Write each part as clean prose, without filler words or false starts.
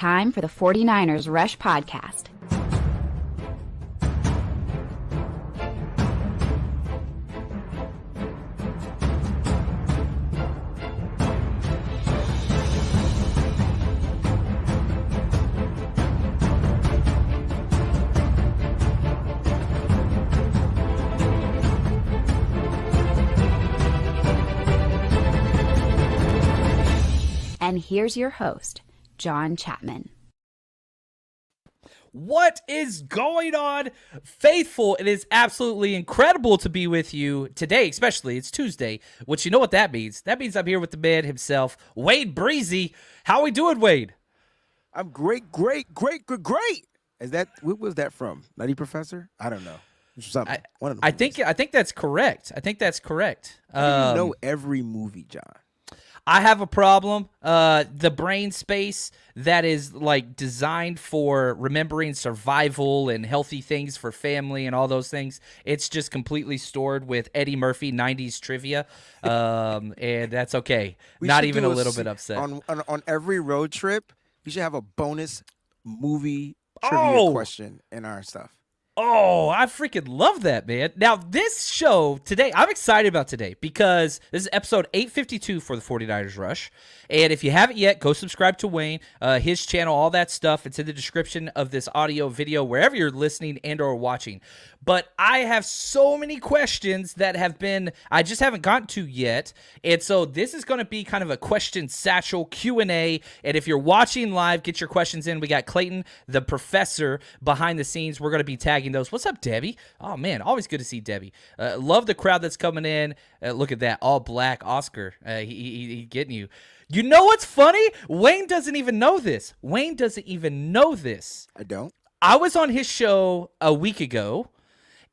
Time for the 49ers Rush Podcast. And here's your host, John Chapman. What is going on, faithful? It is absolutely incredible to be with you today, especially it's Tuesday, which you know what that means. That means I'm here with the man himself, Wade Breezy. How we doing, Wade? I'm great. Is that, what was that from? Nutty Professor? I don't know. Something. I think that's correct. You know every movie, John. I have a problem. The brain space that is like designed for remembering survival and healthy things for family and all those things, it's just completely stored with Eddie Murphy 90s trivia, and that's okay. Not even a little bit upset. On every road trip, we should have a bonus movie trivia question in our stuff. Oh, I freaking love that, man. Now, this show today, I'm excited about today because this is episode 852 for the 49ers Rush. And if you haven't yet, go subscribe to Wayne, his channel, all that stuff. It's in the description of this audio video, wherever you're listening and or watching. But I have so many questions that I just haven't gotten to yet. And so this is going to be kind of a question satchel Q&A. And if you're watching live, get your questions in. We got Clayton, the professor, behind the scenes. We're going to be tagging those. What's up, Debbie? Oh, man, always good to see Debbie. Love the crowd that's coming in. Look at that, all black Oscar. He getting you. You know what's funny? Wayne doesn't even know this. I don't. I was on his show a week ago,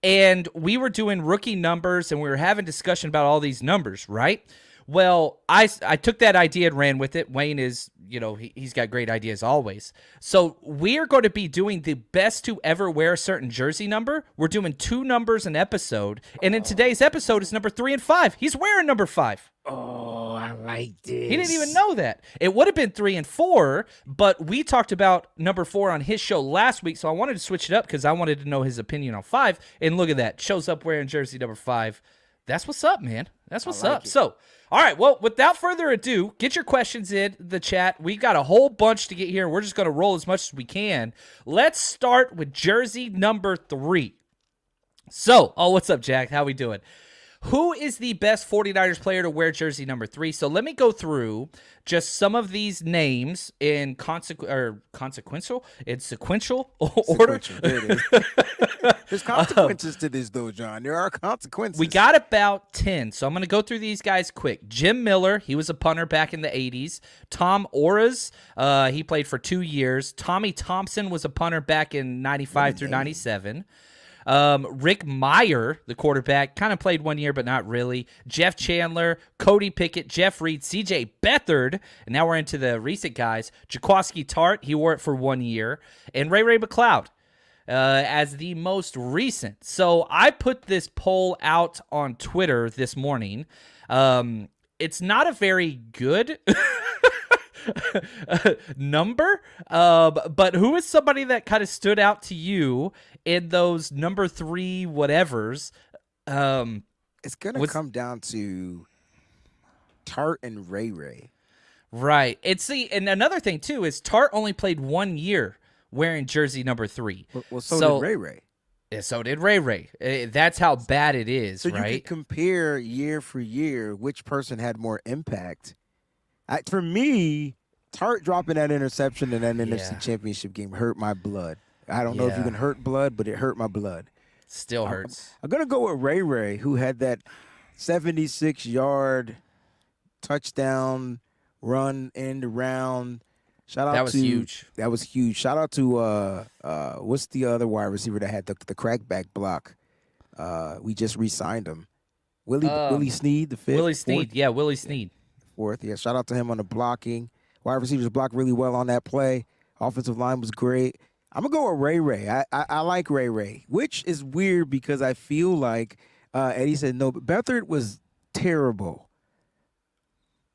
and we were doing rookie numbers, and we were having discussion about all these numbers, right? Well, I took that idea and ran with it. Wayne is, he's got great ideas always. So we are going to be doing the best to ever wear a certain jersey number. We're doing 2 numbers an episode, and in today's episode is number 3 and 5. He's wearing number 5. Oh, I like this. He didn't even know that. It would have been 3 and 4, but we talked about number 4 on his show last week, so I wanted to switch it up because I wanted to know his opinion on 5. And look at that. Shows up wearing jersey number 5. That's what's up, man. That's what's up. So, all right, well, without further ado, get your questions in the chat. We got a whole bunch to get here. We're just going to roll as much as we can. Let's start with jersey number 3. So, what's up, Jack? How we doing? Who is the best 49ers player to wear jersey number 3? So let me go through just some of these names in sequential order. There it is. There's consequences to this, though, John. There are consequences. We got about 10, so I'm going to go through these guys quick. Jim Miller, he was a punter back in the 80s. Tom Oras, he played for 2 years. Tommy Thompson was a punter back in 95 through 97. Rick Meyer, the quarterback, kind of played 1 year, but not really. Jeff Chandler, Cody Pickett, Jeff Reed, C.J. Beathard, and now we're into the recent guys. Jaquaski Tart, he wore it for 1 year, and Ray McLeod as the most recent. So I put this poll out on Twitter this morning. It's not a very good number, but who is somebody that kind of stood out to you in those number 3 whatevers? It's gonna come down to Tart and Ray. Right. And another thing too is Tart only played 1 year wearing jersey number 3. Well, so did Ray. Yeah, so did Ray. That's how bad it is, so right? You could compare year for year which person had more impact. For me, Tart dropping that interception in that NFC Championship game hurt my blood. I don't know if you can hurt blood, but it hurt my blood. Still hurts. I'm going to go with Ray, who had that 76-yard touchdown run end around. That was huge. That was huge. Shout out to what's the other wide receiver that had the crackback block? We just re-signed him. Willie Snead, the 5th. Willie Snead, Willie Snead. 4th. Yeah, shout out to him on the blocking. Wide receivers blocked really well on that play. Offensive line was great. I'm going to go with Ray. I like Ray, which is weird because I feel like Eddie said no, but Beathard was terrible.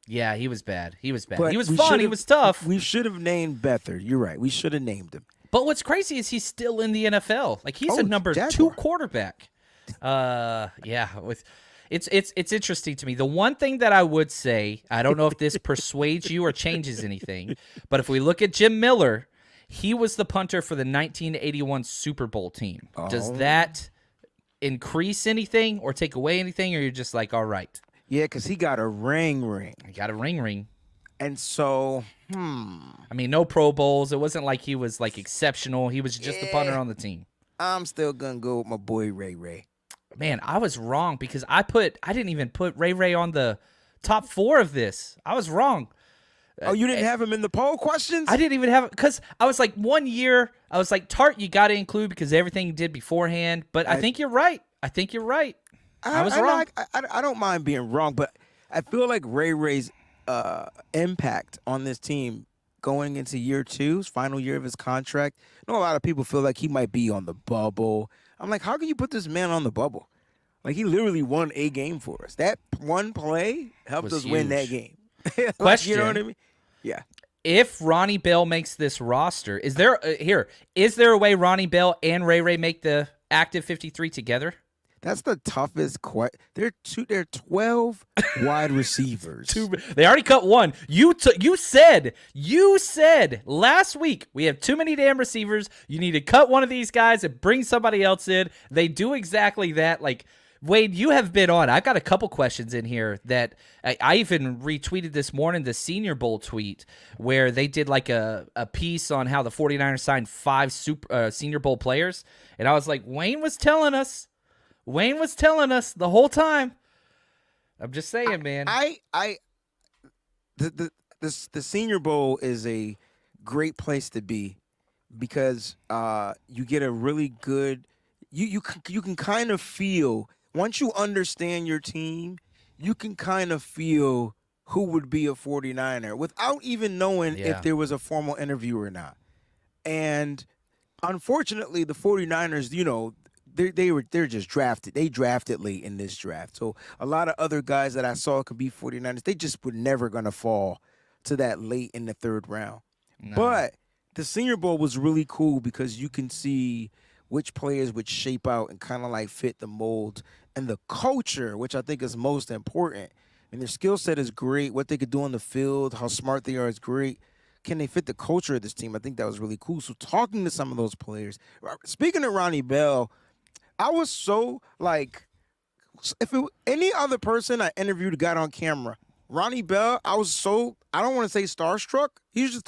Yeah, he was bad. He was bad. But He was fun. He was tough. We should have named Beathard. You're right. We should have named him. But what's crazy is he's still in the NFL. Like he's a number Jaguar. 2 quarterback. It's interesting to me. The one thing that I would say, I don't know if this persuades you or changes anything, but if we look at Jim Miller, he was the punter for the 1981 Super Bowl team. Does that increase anything or take away anything, or you're just like, all right? Yeah, because he got a ring. I got a ring. And so, I mean, no Pro Bowls. It wasn't like he was like exceptional. He was just the punter on the team. I'm still going to go with my boy Ray. Man, I was wrong because I didn't even put Ray on the top 4 of this. I was wrong. Oh, you didn't have him in the poll questions? I didn't even have it because I was like 1 year. I was like, Tart, you got to include because everything you did beforehand. But I think you're right. I was wrong. I don't mind being wrong, but I feel like Ray's impact on this team going into year 2, final year of his contract. I know a lot of people feel like he might be on the bubble. I'm like, how can you put this man on the bubble? Like, he literally won a game for us. That one play helped us win that game. Question. You know what I mean? Yeah. If Ronnie Bell makes this roster, is there a way Ronnie Bell and Ray make the active 53 together? That's the toughest question. They're 12 wide receivers. They already cut one. You said last week we have too many damn receivers. You need to cut one of these guys and bring somebody else in. They do exactly that. Like, Wade, you have been on. I've got a couple questions in here that I even retweeted this morning, the Senior Bowl tweet, where they did like a piece on how the 49ers signed 5 Senior Bowl players. And I was like, Wayne was telling us the whole time. I'm just saying, man. The Senior Bowl is a great place to be because you get a really good you can kind of feel, once you understand your team, you can kind of feel who would be a 49er without even knowing if there was a formal interview or not. And unfortunately, the 49ers, you know, they're just drafted. They drafted late in this draft. So a lot of other guys that I saw could be 49ers, they just were never going to fall to that late in the 3rd round. No. But the Senior Bowl was really cool because you can see which players would shape out and kind of like fit the mold, and the culture, which I think is most important. And their skill set is great. What they could do on the field, how smart they are is great. Can they fit the culture of this team? I think that was really cool. So talking to some of those players, speaking of Ronnie Bell, I was so like, if it was any other person I interviewed got on camera, Ronnie Bell, I was so, I don't want to say starstruck. He was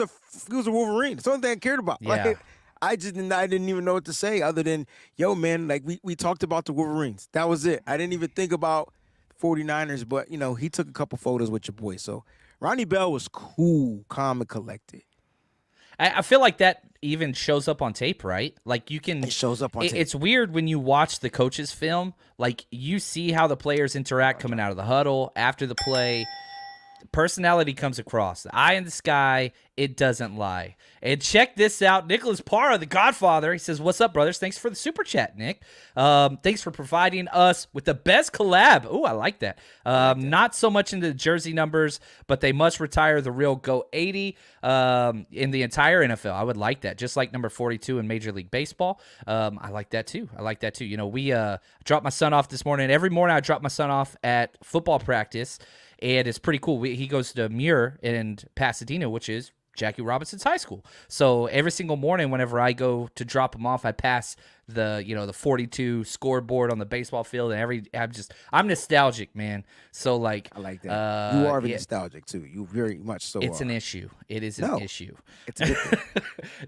a Wolverine. It's the only thing I cared about. Yeah. Like, I didn't even know what to say other than, yo, man, like we talked about the Wolverines. That was it. I didn't even think about 49ers, but, you know, he took a couple photos with your boy. So Ronnie Bell was cool, calm, and collected. I feel like that even shows up on tape, right? Like you can. It shows up on tape. It's weird when you watch the coaches' film. Like you see how the players interact coming out of the huddle after the play. Personality comes across. The eye in the sky, it doesn't lie. And check this out. Nicholas Parra, the Godfather, he says, "What's up, brothers? Thanks for the super chat, Nick. Thanks for providing us with the best collab." Ooh, I like that. Not so much into the jersey numbers, but they must retire the real Go 80 in the entire NFL. I would like that, just like number 42 in Major League Baseball. I like that too. You know, we dropped my son off this morning. Every morning I drop my son off at football practice. And it's pretty cool. He goes to Muir in Pasadena, which is Jackie Robinson's high school. So every single morning, whenever I go to drop him off, I pass the 42 scoreboard on the baseball field, and I'm nostalgic, man. So like, I like that. You are nostalgic too. You very much so. It's an issue. It is an issue. It's a good thing.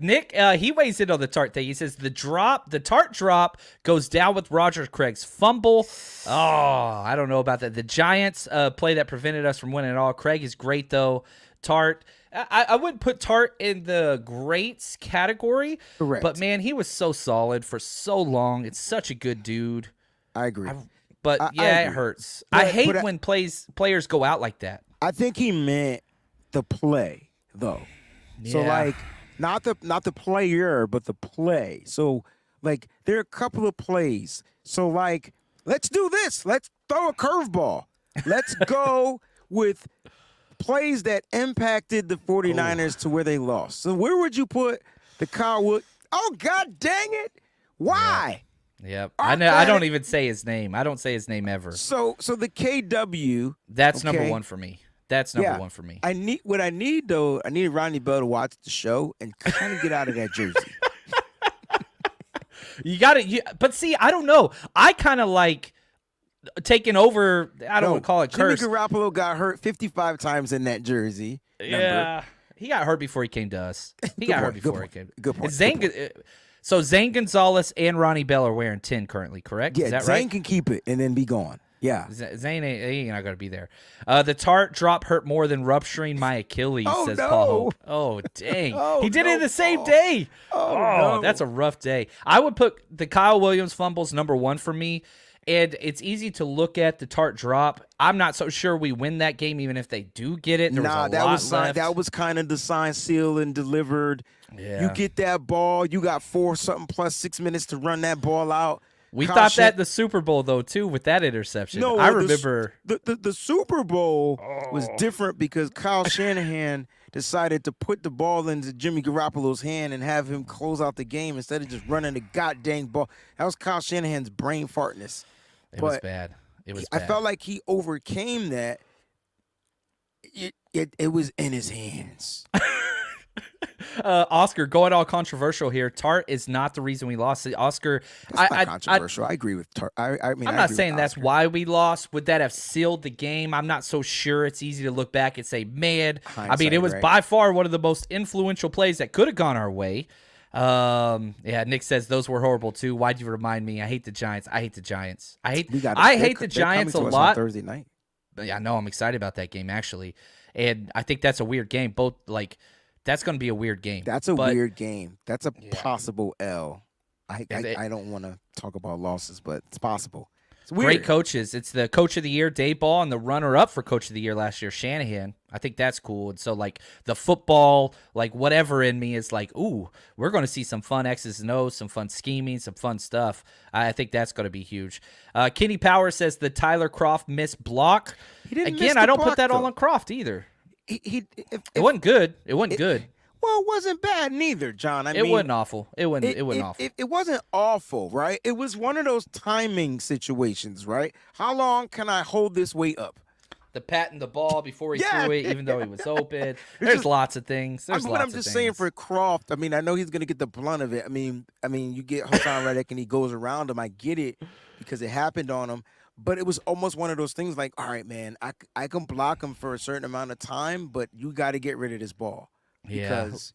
Nick, he weighs in on the Tart thing. He says the Tart drop goes down with Roger Craig's fumble. Oh, I don't know about that. The Giants play that prevented us from winning it all. Craig is great though. Tart. I wouldn't put Tart in the greats category. Correct. But, man, he was so solid for so long. It's such a good dude. I agree. It hurts. I hate when players go out like that. I think he meant the play, though. Yeah. So, like, not the player, but the play. So, like, there are a couple of plays. So, like, let's do this. Let's throw a curveball. Let's go with plays that impacted the 49ers to where they lost. So where would you put the Kyle Wood? Oh, God dang it. Why? Yep. I don't even say his name. I don't say his name ever. So the KW. That's number one for me. That's number one for me. I need Ronnie Bell to watch the show and kind of get out of that jersey. You got to, but see, I don't know. I kind of like taking over. I don't want to call it curse. Jimmy Garoppolo got hurt 55 times in that jersey. Yeah, he got hurt before he came to us. He got hurt before he came. Good point. So Zane Gonzalez and Ronnie Bell are wearing 10 currently, correct? Yeah, is that Zane right? can keep it and then be gone. Yeah. Zane ain't not going to be there. The Tart drop hurt more than rupturing my Achilles, says Paul Hope. Oh, dang. He did it the same day. Oh, that's a rough day. I would put the Kyle Williams fumbles number one for me, and it's easy to look at the Tart drop. I'm not so sure we win that game, even if they do get it. That was kind of the sign, seal, and delivered. Yeah. You get that ball. You got 4-something plus 6 minutes to run that ball out. We thought that the Super Bowl, though, too, with that interception. No, I remember. The Super Bowl was different because Kyle Shanahan decided to put the ball into Jimmy Garoppolo's hand and have him close out the game instead of just running the goddamn ball. That was Kyle Shanahan's brain fartness. It was bad. I felt like he overcame that. It was in his hands. Oscar, going all controversial here. Tart is not the reason we lost. Oscar, that's not controversial. I agree with Tart. I'm not saying that's why we lost. Would that have sealed the game? I'm not so sure. It's easy to look back and say, man, it was by far one of the most influential plays that could have gone our way. Nick says those were horrible too. Why'd you remind me? I hate the Giants. I hate the Giants a lot. On Thursday night. Yeah, no, I'm excited about that game actually, and I think that's a weird game. That's going to be a weird game. That's a weird game. That's a possible L. I don't want to talk about losses, but it's possible. It's weird. Great coaches. It's the Coach of the Year, Dave Ball, and the runner-up for Coach of the Year last year, Shanahan. I think that's cool. And so, the football, whatever in me is ooh, we're going to see some fun X's and O's, some fun scheming, some fun stuff. I think that's going to be huge. Kenny Power says the Tyler Kroft missed block. I don't put that all on Kroft either. It wasn't good. It wasn't good. Well, it wasn't bad neither, John. It wasn't awful. It wasn't awful. It wasn't awful, right? It was one of those timing situations, right? How long can I hold this weight up? The patting the ball before he threw it, even though he was open. There's lots of things. I'm just saying for Kroft, I know he's going to get the blunt of it. I mean, you get Hassan Reddick and he goes around him. I get it because it happened on him. But it was almost one of those things all right, man, I can block him for a certain amount of time, but you got to get rid of this ball. Because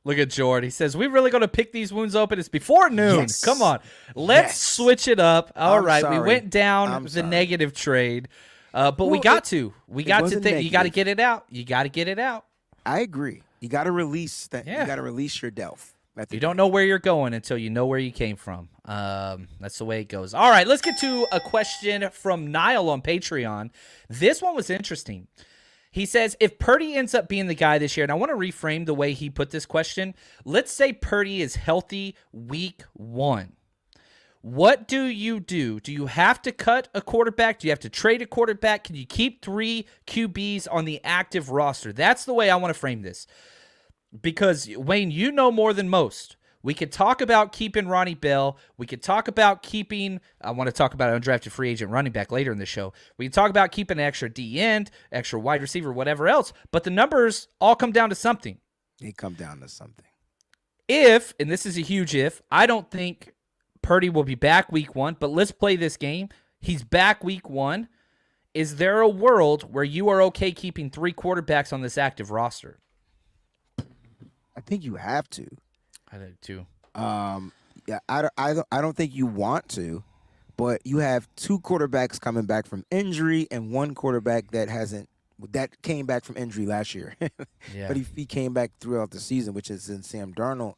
look at Jordan. He says, we're really going to pick these wounds open. It's before noon. Yes. Come on. Let's switch it up. All right. Sorry. We went down the negative trade, but we got to. We got to think. You got to get it out. You got to get it out. I agree. You got to release that. You got to release your Delph. You don't know where you're going until you know where you came from. That's the way it goes. All right, let's get to a question from Niall on Patreon. This one was interesting. He says, if Purdy ends up being the guy this year, and I want to reframe the way he put this question. Let's say Purdy is healthy week 1. What do you do? Do you have to cut a quarterback? Do you have to trade a quarterback? Can you keep 3 QBs on the active roster? That's the way I want to frame this. Because, Wayne, you know more than most. We could talk about keeping Ronnie Bell. We could talk about keeping, I want to talk about an undrafted free agent running back later in the show. We can talk about keeping an extra D end, extra wide receiver, whatever else. But the numbers all come down to something. They come down to something. If, and this is a huge if, I don't think Purdy will be back week 1, but let's play this game. He's back week 1. Is there a world where you are okay keeping 3 quarterbacks on this active roster? I think you have to. I do too. I don't think you want to, but you have 2 quarterbacks coming back from injury and 1 quarterback that came back from injury last year. But he came back throughout the season, which is in Sam Darnold.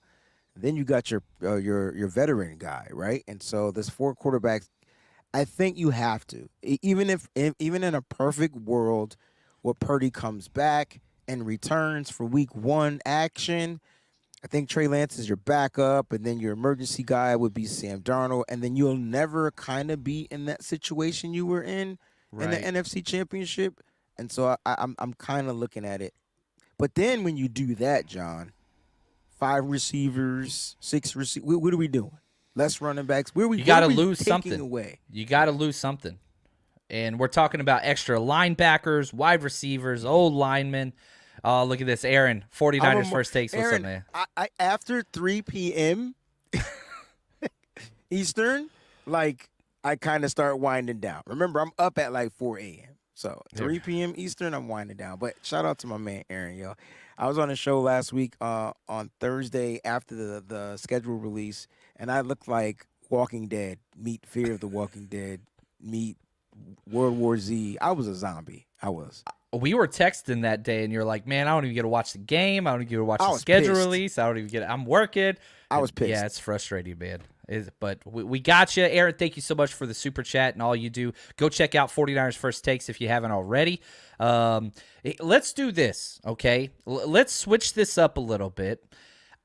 Then you got your veteran guy, right? And so there's 4 quarterbacks. I think you have to, even in a perfect world where Purdy comes back and returns for week 1 action. I think Trey Lance is your backup, and then your emergency guy would be Sam Darnold, and then you'll never kind of be in that situation you were in the NFC Championship. And so I'm kind of looking at it. But then when you do that, John, 5 receivers, 6 receivers, what are we doing? Less running backs. You got to lose taking something. Away? You got to lose something. And we're talking about extra linebackers, wide receivers, old linemen. Oh, look at this. Aaron, 49ers first takes. What's up, man? After 3 p.m. Eastern, like, I kind of start winding down. Remember, I'm up at like 4 a.m. So 3 p.m. Eastern, I'm winding down. But shout out to my man, Aaron, yo. I was on a show last week on Thursday after the schedule release, and I looked like Walking Dead, meet Fear of the Walking Dead, meet World War Z. I was a zombie. I was. We were texting that day, and you're like, man, I don't even get to watch the game. I don't even get to watch the schedule release. I don't even get it. I'm working. I was pissed. Yeah, it's frustrating, man. But we got you. Aaron, thank you so much for the super chat and all you do. Go check out 49ers First Takes if you haven't already. Let's do this, okay? Let's switch this up a little bit.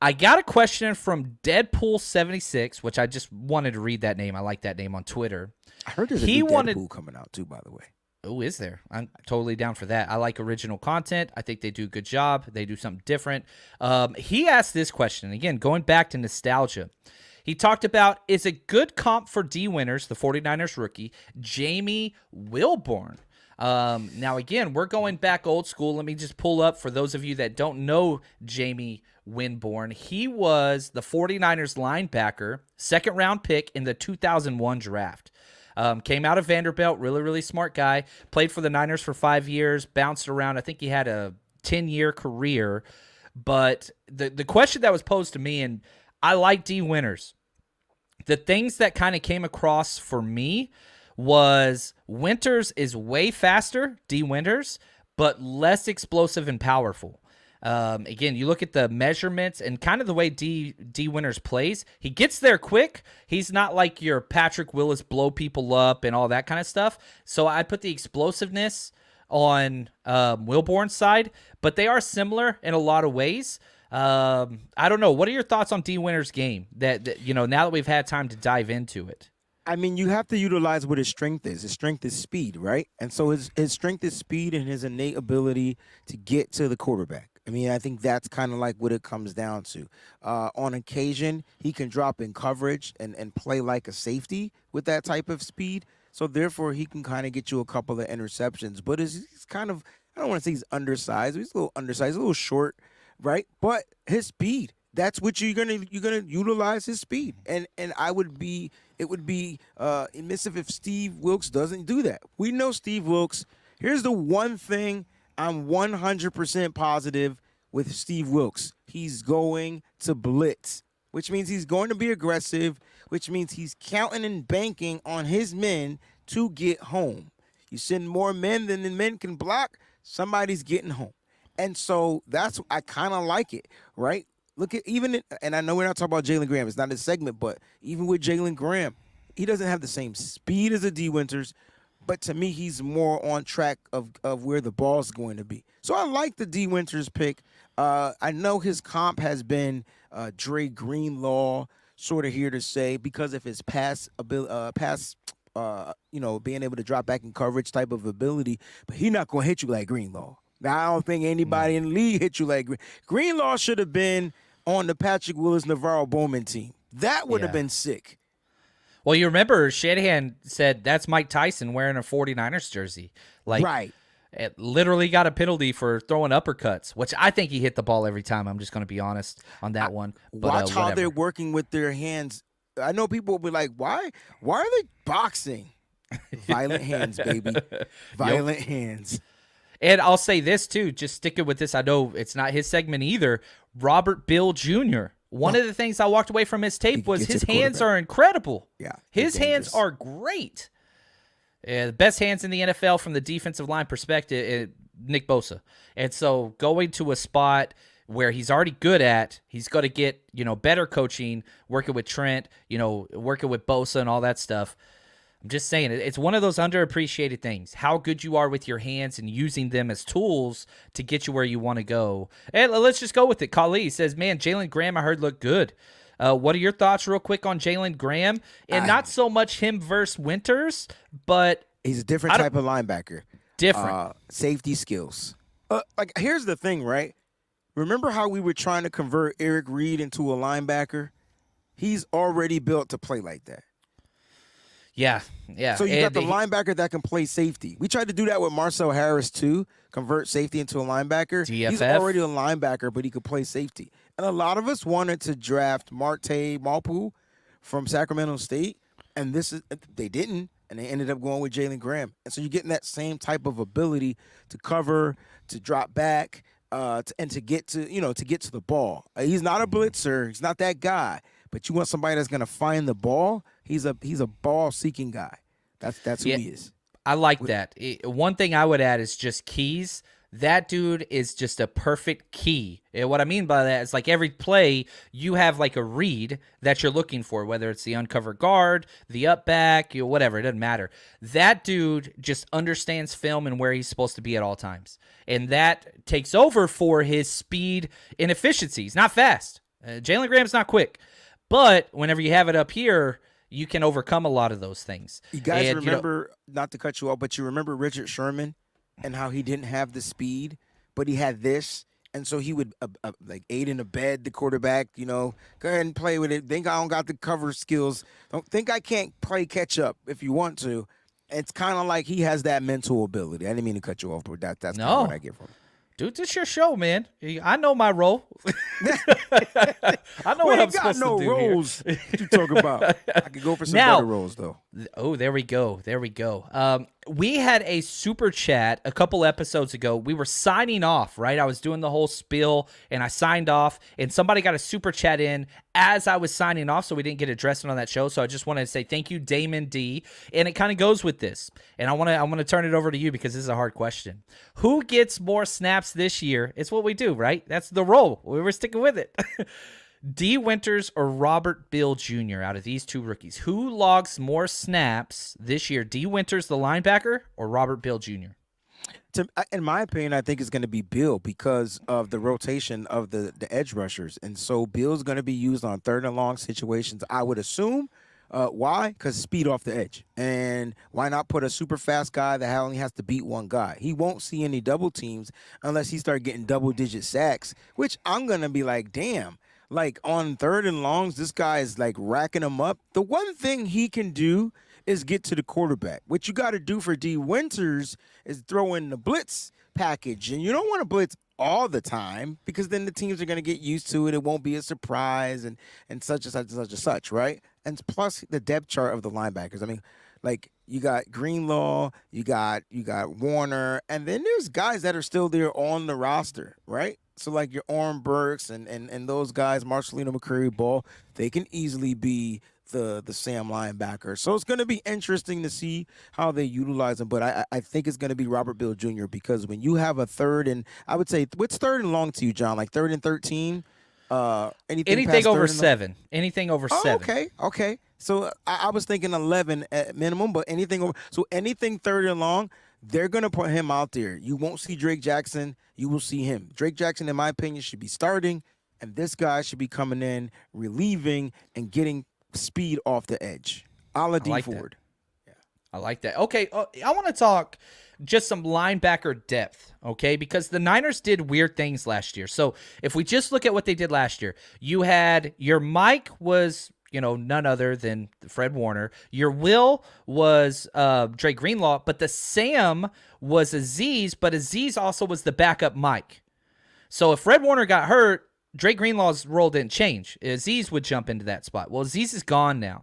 I got a question from Deadpool76, which I just wanted to read that name. I like that name on Twitter. I heard there's a new Deadpool coming out too, by the way. Oh, is there? I'm totally down for that. I like original content. I think they do a good job. They do something different. He asked this question, again, going back to nostalgia. He talked about, is a good comp for D Winters, the 49ers rookie, Jamie Wilborn. Now, again, we're going back old school. Let me just pull up for those of you that don't know Jamie Wilborn. He was the 49ers linebacker, second-round pick in the 2001 draft. Came out of Vanderbilt, really, really smart guy. Played for the Niners for 5 years, bounced around. I think he had a 10-year career. But the question that was posed to me, and I like D Winters, the things that kind of came across for me was Winters is way faster, D Winters, but less explosive and powerful. Again, you look at the measurements and kind of the way D Winters plays. He gets there quick. He's not like your Patrick Willis blow people up and all that kind of stuff. So I put the explosiveness on Wilborn's side, but they are similar in a lot of ways. I don't know. What are your thoughts on D Winters' game? That now that we've had time to dive into it. I mean, you have to utilize what his strength is. His strength is speed, right? And so his strength is speed and his innate ability to get to the quarterback. I mean, I think that's kind of like what it comes down to. On occasion, he can drop in coverage and play like a safety with that type of speed. So, therefore, he can kind of get you a couple of interceptions. But he's kind of, I don't want to say he's undersized. He's a little undersized, a little short, right? But his speed, that's what you're gonna utilize his speed. And it would be amissive if Steve Wilks doesn't do that. We know Steve Wilks. Here's the one thing I'm 100% positive with Steve Wilks. He's going to blitz, which means he's going to be aggressive, which means he's counting and banking on his men to get home. You send more men than the men can block, somebody's getting home. And so I kind of like it, right? Look at and I know we're not talking about Jalen Graham. It's not his segment, but even with Jalen Graham, he doesn't have the same speed as a D Winters. But to me, he's more on track of where the ball's going to be. So I like the D Winters pick. I know his comp has been Dre Greenlaw, sort of here to say, because of his being able to drop back in coverage type of ability. But he's not going to hit you like Greenlaw. Now, I don't think anybody in the league hit you like Greenlaw should have been on the Patrick Willis, Navarro Bowman team. That would have been sick. Well, you remember Shanahan said that's Mike Tyson wearing a 49ers jersey. Right. It literally got a penalty for throwing uppercuts, which I think he hit the ball every time. I'm just going to be honest on that one. But, watch how they're working with their hands. I know people will be like, why are they boxing? Violent hands, baby. Violent hands. And I'll say this, too, just sticking with this. I know it's not his segment either. Robert Bill Jr., one of the things I walked away from his tape was his hands are incredible. Yeah. His hands are great. The best hands in the NFL from the defensive line perspective, Nick Bosa. And so going to a spot where he's already good at, he's got to get, better coaching, working with Trent, working with Bosa and all that stuff. I'm just saying, it's one of those underappreciated things, how good you are with your hands and using them as tools to get you where you want to go. And let's just go with it. Kali says, man, Jalen Graham I heard looked good. What are your thoughts real quick on Jalen Graham? And not so much him versus Winters, but he's a different type of linebacker. Different. Safety skills. Like, here's the thing, right? Remember how we were trying to convert Eric Reed into a linebacker? He's already built to play like that. Yeah. So you got the linebacker that can play safety. We tried to do that with Marcel Harris too, convert safety into a linebacker. DFF. He's already a linebacker, but he could play safety. And a lot of us wanted to draft Marte Malpu from Sacramento State, and they didn't, and they ended up going with Jalen Graham. And so you're getting that same type of ability to cover, to drop back, and to get to the ball. He's not a blitzer. He's not that guy. But you want somebody that's going to find the ball. He's a ball-seeking guy. That's who he is. I like that. One thing I would add is just keys. That dude is just a perfect key. And what I mean by that is, like, every play, you have like a read that you're looking for, whether it's the uncovered guard, the up back, whatever. It doesn't matter. That dude just understands film and where he's supposed to be at all times. And that takes over for his speed and efficiency. He's not fast. Jalen Graham's not quick. But whenever you have it up here, you can overcome a lot of those things. You guys remember, not to cut you off, but you remember Richard Sherman and how he didn't have the speed, but he had this, and so he would like aid and abet the quarterback. Go ahead and play with it. Think I don't got the cover skills. Don't think I can't play catch up if you want to. It's kind of like he has that mental ability. I didn't mean to cut you off, but that's kind of what I get from him. Dude, this your show, man. I know my role. I know what I'm supposed to do. We got no roles. What you talking about? I could go for some better roles, though. Oh, there we go. We had a super chat a couple episodes ago. We were signing off, right? I was doing the whole spiel, and I signed off, and somebody got a super chat in as I was signing off, so we didn't get addressed on that show. So I just wanted to say thank you, Damon D. And it kind of goes with this. And I want to turn it over to you because this is a hard question. Who gets more snaps this year? It's what we do, right? That's the role. We were sticking with it. D. Winters or Robert Bill Jr. out of these two rookies? Who logs more snaps this year? D. Winters, the linebacker, or Robert Bill Jr.? In my opinion, I think it's going to be Bill because of the rotation of the edge rushers. And so Bill's going to be used on third and long situations, I would assume. Why? Because speed off the edge. And why not put a super fast guy that only has to beat one guy? He won't see any double teams unless he starts getting double-digit sacks, which I'm going to be like, damn. Like, on third and longs, this guy is, like, racking them up. The one thing he can do is get to the quarterback. What you got to do for D. Winters is throw in the blitz package. And you don't want to blitz all the time because then the teams are going to get used to it. It won't be a surprise and such and such and such and such, right? And plus the depth chart of the linebackers. I mean, like, you got Greenlaw, you got Warner, and then there's guys that are still there on the roster, right? So, like, your Orrin Burks and those guys, Marcelino McCreary Ball, they can easily be the Sam linebacker. So it's going to be interesting to see how they utilize him. But I think it's going to be Robert Bill Jr. because when you have a third and I would say, what's third and long to you, John? Like third and 13? Anything over 7. Anything over 7. Okay. So I was thinking 11 at minimum, but anything over. So anything third and long, they're going to put him out there. You won't see Drake Jackson. You will see him. Drake Jackson, in my opinion, should be starting, and this guy should be coming in, relieving, and getting speed off the edge. A la D Ford. Yeah. I like that. Okay, I want to talk just some linebacker depth, okay? Because the Niners did weird things last year. So if we just look at what they did last year, you had your Mike was none other than Fred Warner. Your Will was Dre Greenlaw, but the Sam was Aziz, but Aziz also was the backup Mike. So if Fred Warner got hurt, Dre Greenlaw's role didn't change. Aziz would jump into that spot. Well, Aziz is gone now.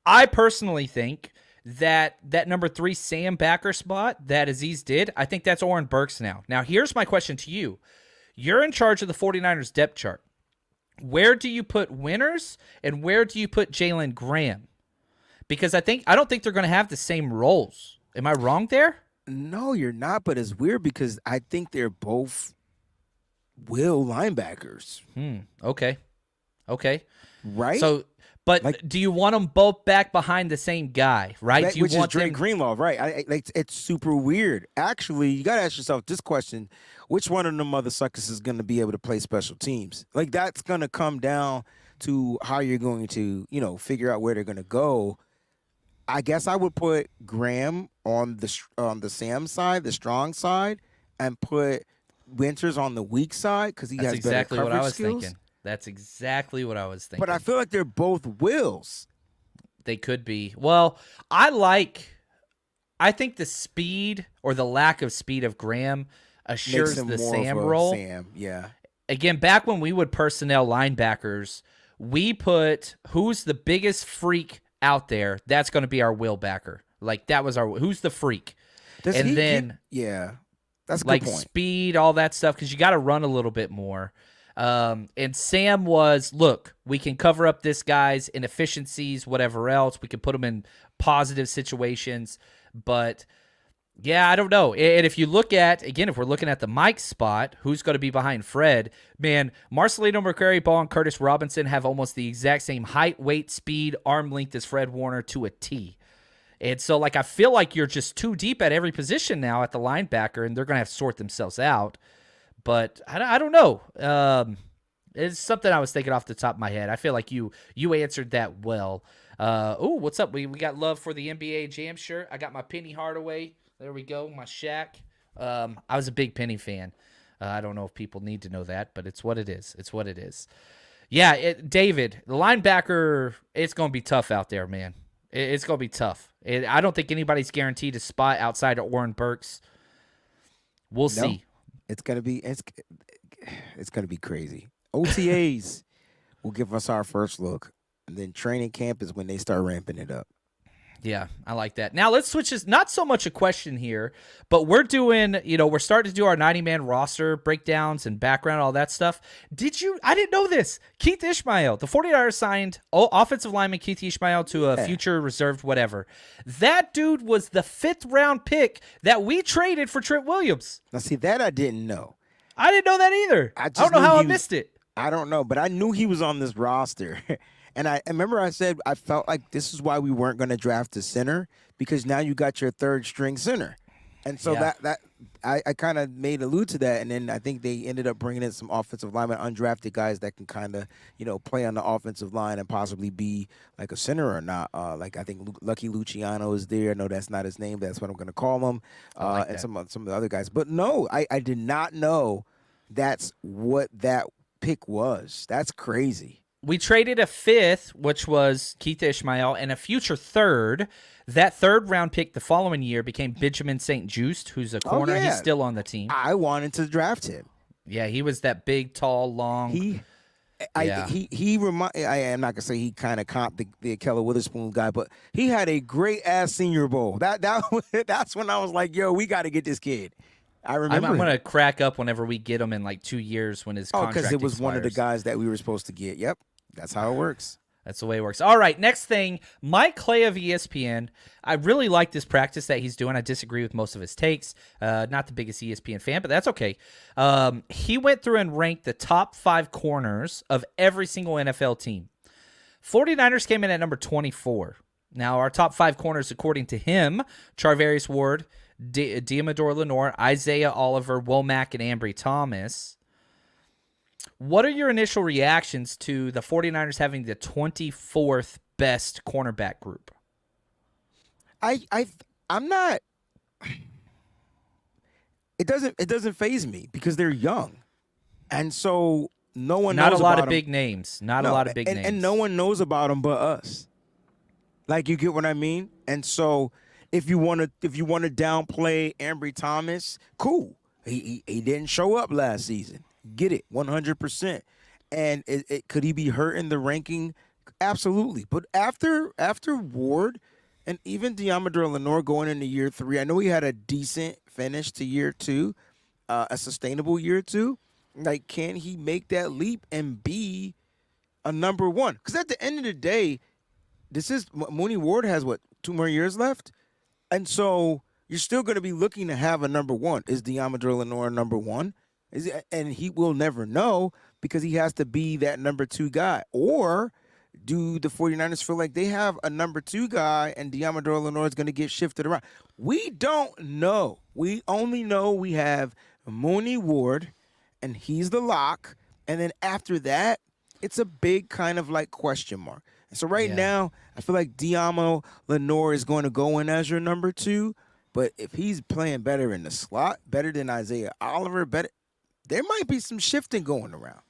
I personally think that number 3 Sam backer spot that Aziz did, I think that's Orrin Burks now. Now, here's my question to you. You're in charge of the 49ers depth chart. Where do you put Winters and where do you put Jalen Graham? Because I don't think they're going to have the same roles. Am I wrong there? No, you're not, but it's weird because I think they're both will linebackers. Okay. Right? So, but do you want them both back behind the same guy, right? Do you which want is Drake Greenlaw, right? It's super weird. Actually, you got to ask yourself this question. Which one of them mother suckers is going to be able to play special teams? Like, that's going to come down to how you're going to, figure out where they're going to go. I guess I would put Graham on the Sam side, the strong side, and put Winters on the weak side because he That's has exactly better what coverage I was skills. thinking. That's exactly what I was thinking. But I feel like they're both wills. They could be. Well, I think the speed or the lack of speed of Graham assures the Sam role. Sam, yeah. Again, back when we would personnel linebackers, we put who's the biggest freak out there. That's going to be our will backer. Like that was who's the freak. That's a good like point. Speed, all that stuff, because you got to run a little bit more. And Sam was, look, we can cover up this guy's inefficiencies, whatever else. We can put him in positive situations. But, yeah, I don't know. And if you look at, again, if we're looking at the Mike spot, who's going to be behind Fred? Man, Marcelino McCrary, Ball, and Curtis Robinson have almost the exact same height, weight, speed, arm length as Fred Warner to a T. And so, like, I feel like you're just too deep at every position now at the linebacker, and they're going to have to sort themselves out. But I don't know. It's something I was thinking off the top of my head. I feel like you answered that well. What's up? We got love for the NBA Jam shirt. I got my Penny Hardaway. There we go, my Shaq. I was a big Penny fan. I don't know if people need to know that, but it's what it is. It's what it is. Yeah, David, the linebacker, it's going to be tough out there, man. It's going to be tough. I don't think anybody's guaranteed a spot outside of Oren Burks. We'll see. It's gonna be crazy. OTAs will give us our first look, and then training camp is when they start ramping it up. Yeah, I like that. Now let's switch this. Not so much a question here, but we're doing, we're starting to do our 90-man roster breakdowns and background, all that stuff. I didn't know this. Keith Ishmael, the 49ers signed offensive lineman Keith Ishmael to a future reserved whatever. That dude was the 5th round pick that we traded for Trent Williams. Now, see, that I didn't know. I didn't know that either. I don't know how I missed it. I don't know, but I knew he was on this roster. And I remember I said I felt like this is why we weren't going to draft a center, because now you got your third string center. And so that I kind of made allude to that, and then I think they ended up bringing in some offensive linemen, undrafted guys that can kind of, play on the offensive line and possibly be like a center or not. Like I think Lucky Luciano is there. No, that's not his name. That's what I'm going to call him. And some of the other guys. But no, I did not know that's what that pick was. That's crazy. We traded a 5th, which was Keith Ishmael, and a future 3rd. That 3rd round pick the following year became Benjamin St. Juste, who's a corner. Oh, yeah. He's still on the team. I wanted to draft him. Yeah, he was that big, tall, long. I'm not gonna say he kind of comped the Keller Witherspoon guy, but he had a great ass Senior Bowl. That's when I was like, yo, we got to get this kid. I remember. I'm gonna crack up whenever we get him in like 2 years when his contract because it was expires. One of the guys that we were supposed to get. Yep. That's how it works. That's the way it works. All right, next thing, Mike Clay of ESPN. I really like this practice that he's doing. I disagree with most of his takes. Not the biggest ESPN fan, but that's okay. He went through and ranked the top 5 corners of every single NFL team. 49ers came in at number 24. Now, our top 5 corners, according to him, Charvarius Ward, Diamador Lenore, Isaiah Oliver, Womack, and Ambry Thomas. What are your initial reactions to the 49ers having the 24th best cornerback group? I'm not. It doesn't faze me because they're young, and so no one knows about them. Not a lot of big names. Not a lot of big names, and no one knows about them but us. Like, you get what I mean? And so if you want to downplay Ambry Thomas, cool. He didn't show up last season. Get it, 100%. And could he be hurt in the ranking? Absolutely. But after Ward and even Diamador Lenore going into year 3, I know he had a decent finish to year 2, a sustainable year 2. Like, can he make that leap and be a number 1? Because at the end of the day, Mooney Ward has, 2 more years left? And so you're still going to be looking to have a number 1. Is Diamador Lenore number 1? And he will never know because he has to be that number 2 guy. Or do the 49ers feel like they have a number 2 guy and Diamador Lenore is going to get shifted around? We don't know. We only know we have Mooney Ward, and he's the lock. And then after that, it's a big kind of like question mark. So right now, I feel like Diamo Lenore is going to go in as your number 2. But if he's playing better in the slot, better than Isaiah Oliver, there might be some shifting going around.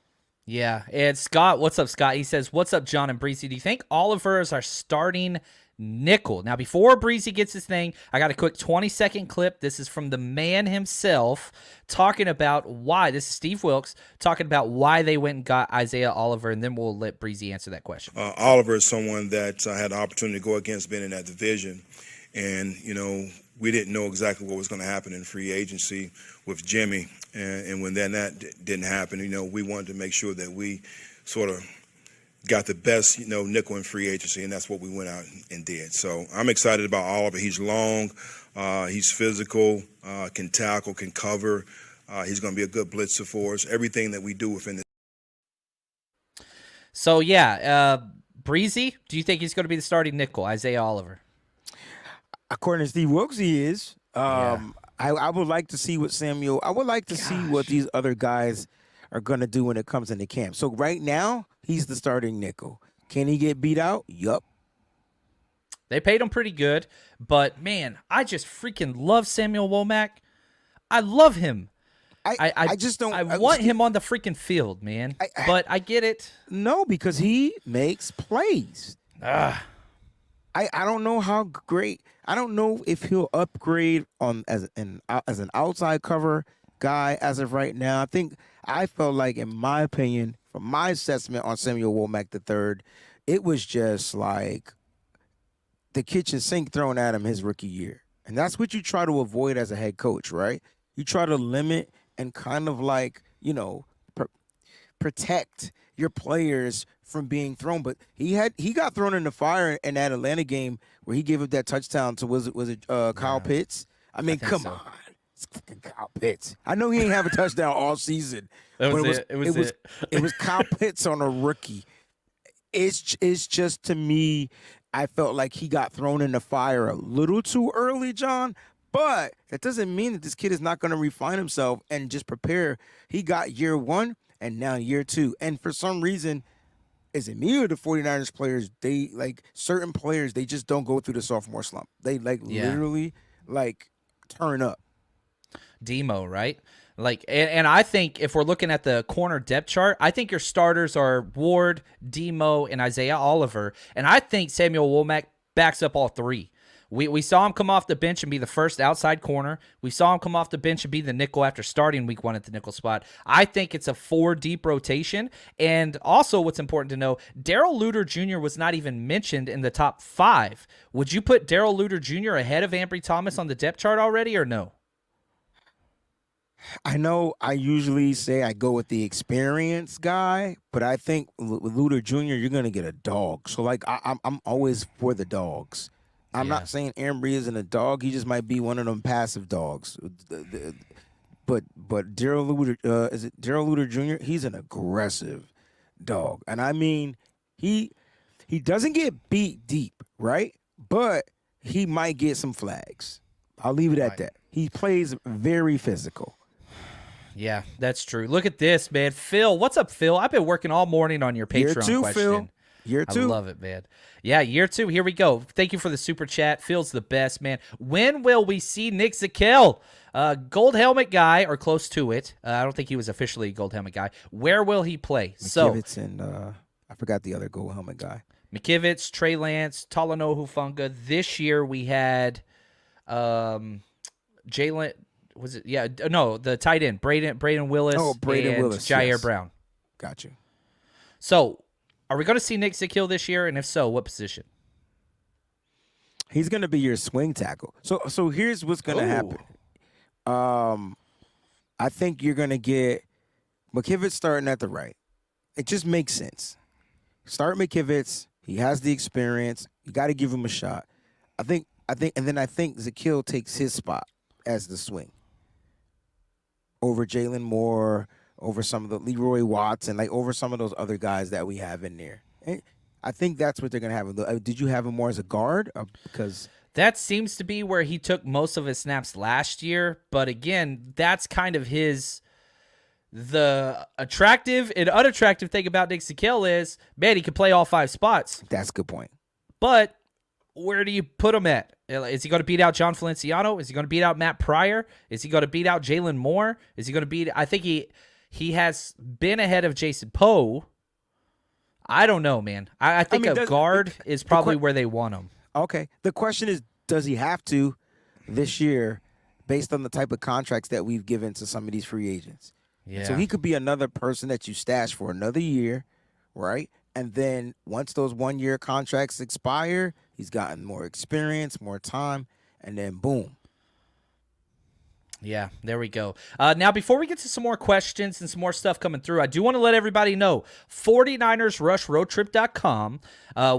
Yeah, and Scott, what's up, Scott? He says, what's up, John and Breezy? Do you think Oliver is our starting nickel? Now, before Breezy gets his thing, I got a quick 20-second clip. This is from the man himself talking about why. This is Steve Wilkes talking about why they went and got Isaiah Oliver, and then we'll let Breezy answer that question. Oliver is someone that I had the opportunity to go against being in that division, and, we didn't know exactly what was going to happen in free agency with Jimmy. And when that didn't happen, we wanted to make sure that we sort of got the best, nickel in free agency, and that's what we went out and did. So I'm excited about Oliver. He's long, he's physical, can tackle, can cover. He's going to be a good blitzer for us. Everything that we do within the. So, Breezy, do you think he's going to be the starting nickel, Isaiah Oliver? According to Steve Wilkes, he is. I would like to see what Samuel. I would like to see what these other guys are going to do when it comes into camp. So right now, he's the starting nickel. Can he get beat out? Yup. They paid him pretty good, but man, I just freaking love Samuel Womack. I love him. I just don't. I want him on the freaking field, man. But I get it. No, because he makes plays. I don't know how great. I don't know if he'll upgrade as an outside cover guy as of right now. I felt like, in my opinion, from my assessment on Samuel Womack III, it was just like the kitchen sink thrown at him his rookie year. And that's what you try to avoid as a head coach, right? You try to limit and kind of like, protect your players from being thrown. But he got thrown in the fire in that Atlanta game where he gave up that touchdown to was it Kyle Pitts? I mean, come on. It's fucking Kyle Pitts. I know he ain't have a touchdown all season. It was Kyle Pitts on a rookie. It's just, to me, I felt like he got thrown in the fire a little too early, John. But that doesn't mean that this kid is not going to refine himself and just prepare. He got year 1 and now year 2. And for some reason, is it me or the 49ers players, they certain players, they just don't go through the sophomore slump. They literally turn up. Demo, right? And I think if we're looking at the corner depth chart, I think your starters are Ward, Demo, and Isaiah Oliver. And I think Samuel Womack backs up all three. We saw him come off the bench and be the first outside corner. We saw him come off the bench and be the nickel after starting week 1 at the nickel spot. I think it's a 4-deep rotation. And also what's important to know, Darrell Luter Jr. was not even mentioned in the top 5. Would you put Darrell Luter Jr. ahead of Ambry Thomas on the depth chart already or no? I know I usually say I go with the experienced guy, but I think with Luter Jr., you're going to get a dog. So, I'm always for the dogs. I'm not saying Ambry isn't a dog. He just might be one of them passive dogs. But Darrell Luter, is it Darrell Luter Jr.? He's an aggressive dog. And I mean, he doesn't get beat deep, right? But he might get some flags. I'll leave it at that. He plays very physical. Yeah, that's true. Look at this, man. Phil, what's up, Phil? I've been working all morning on your Patreon Year 2, question. Phil. Year 2. I love it, man. Yeah, year 2. Here we go. Thank you for the super chat. Phil's the best, man. When will we see Nick Zakelj? Gold helmet guy, or close to it. I don't think he was officially a gold helmet guy. Where will he play? McKivitz and I forgot the other gold helmet guy. McKivitz, Trey Lance, Talanoa Hufanga. This year we had Jalen. Was it? Yeah, no, the tight end, Braden Willis. Oh, Braden Willis. Ji'Ayir Yes. Brown. Got you. So, are we going to see Nick Zakelj this year? And if so, what position? He's going to be your swing tackle. So here's what's going to happen. I think you're going to get McKivitz starting at the right. It just makes sense. Start McKivitz. He has the experience. You got to give him a shot. I think Zakelj takes his spot as the swing over Jalen Moore, over some of the Leroy Watts, and over some of those other guys that we have in there. And I think that's what they're going to have. Did you have him more as a guard? Because that seems to be where he took most of his snaps last year. But again, that's kind of his The attractive and unattractive thing about Nick Sikel is, man, he can play all 5 spots. That's a good point. But where do you put him at? Is he going to beat out John Feliciano? Is he going to beat out Matt Pryor? Is he going to beat out Jalen Moore? Is he going to beat? I think he has been ahead of Jason Poe. I don't know, man. I think a guard is probably where they want him. Okay. The question is, does he have to this year based on the type of contracts that we've given to some of these free agents? Yeah. So he could be another person that you stash for another year, right? And then once those 1-year contracts expire, he's gotten more experience, more time, and then boom. Yeah, there we go. Now, before we get to some more questions and some more stuff coming through, I do want to let everybody know, 49ersrushroadtrip.com.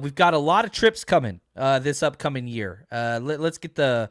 We've got a lot of trips coming this upcoming year. Let's get the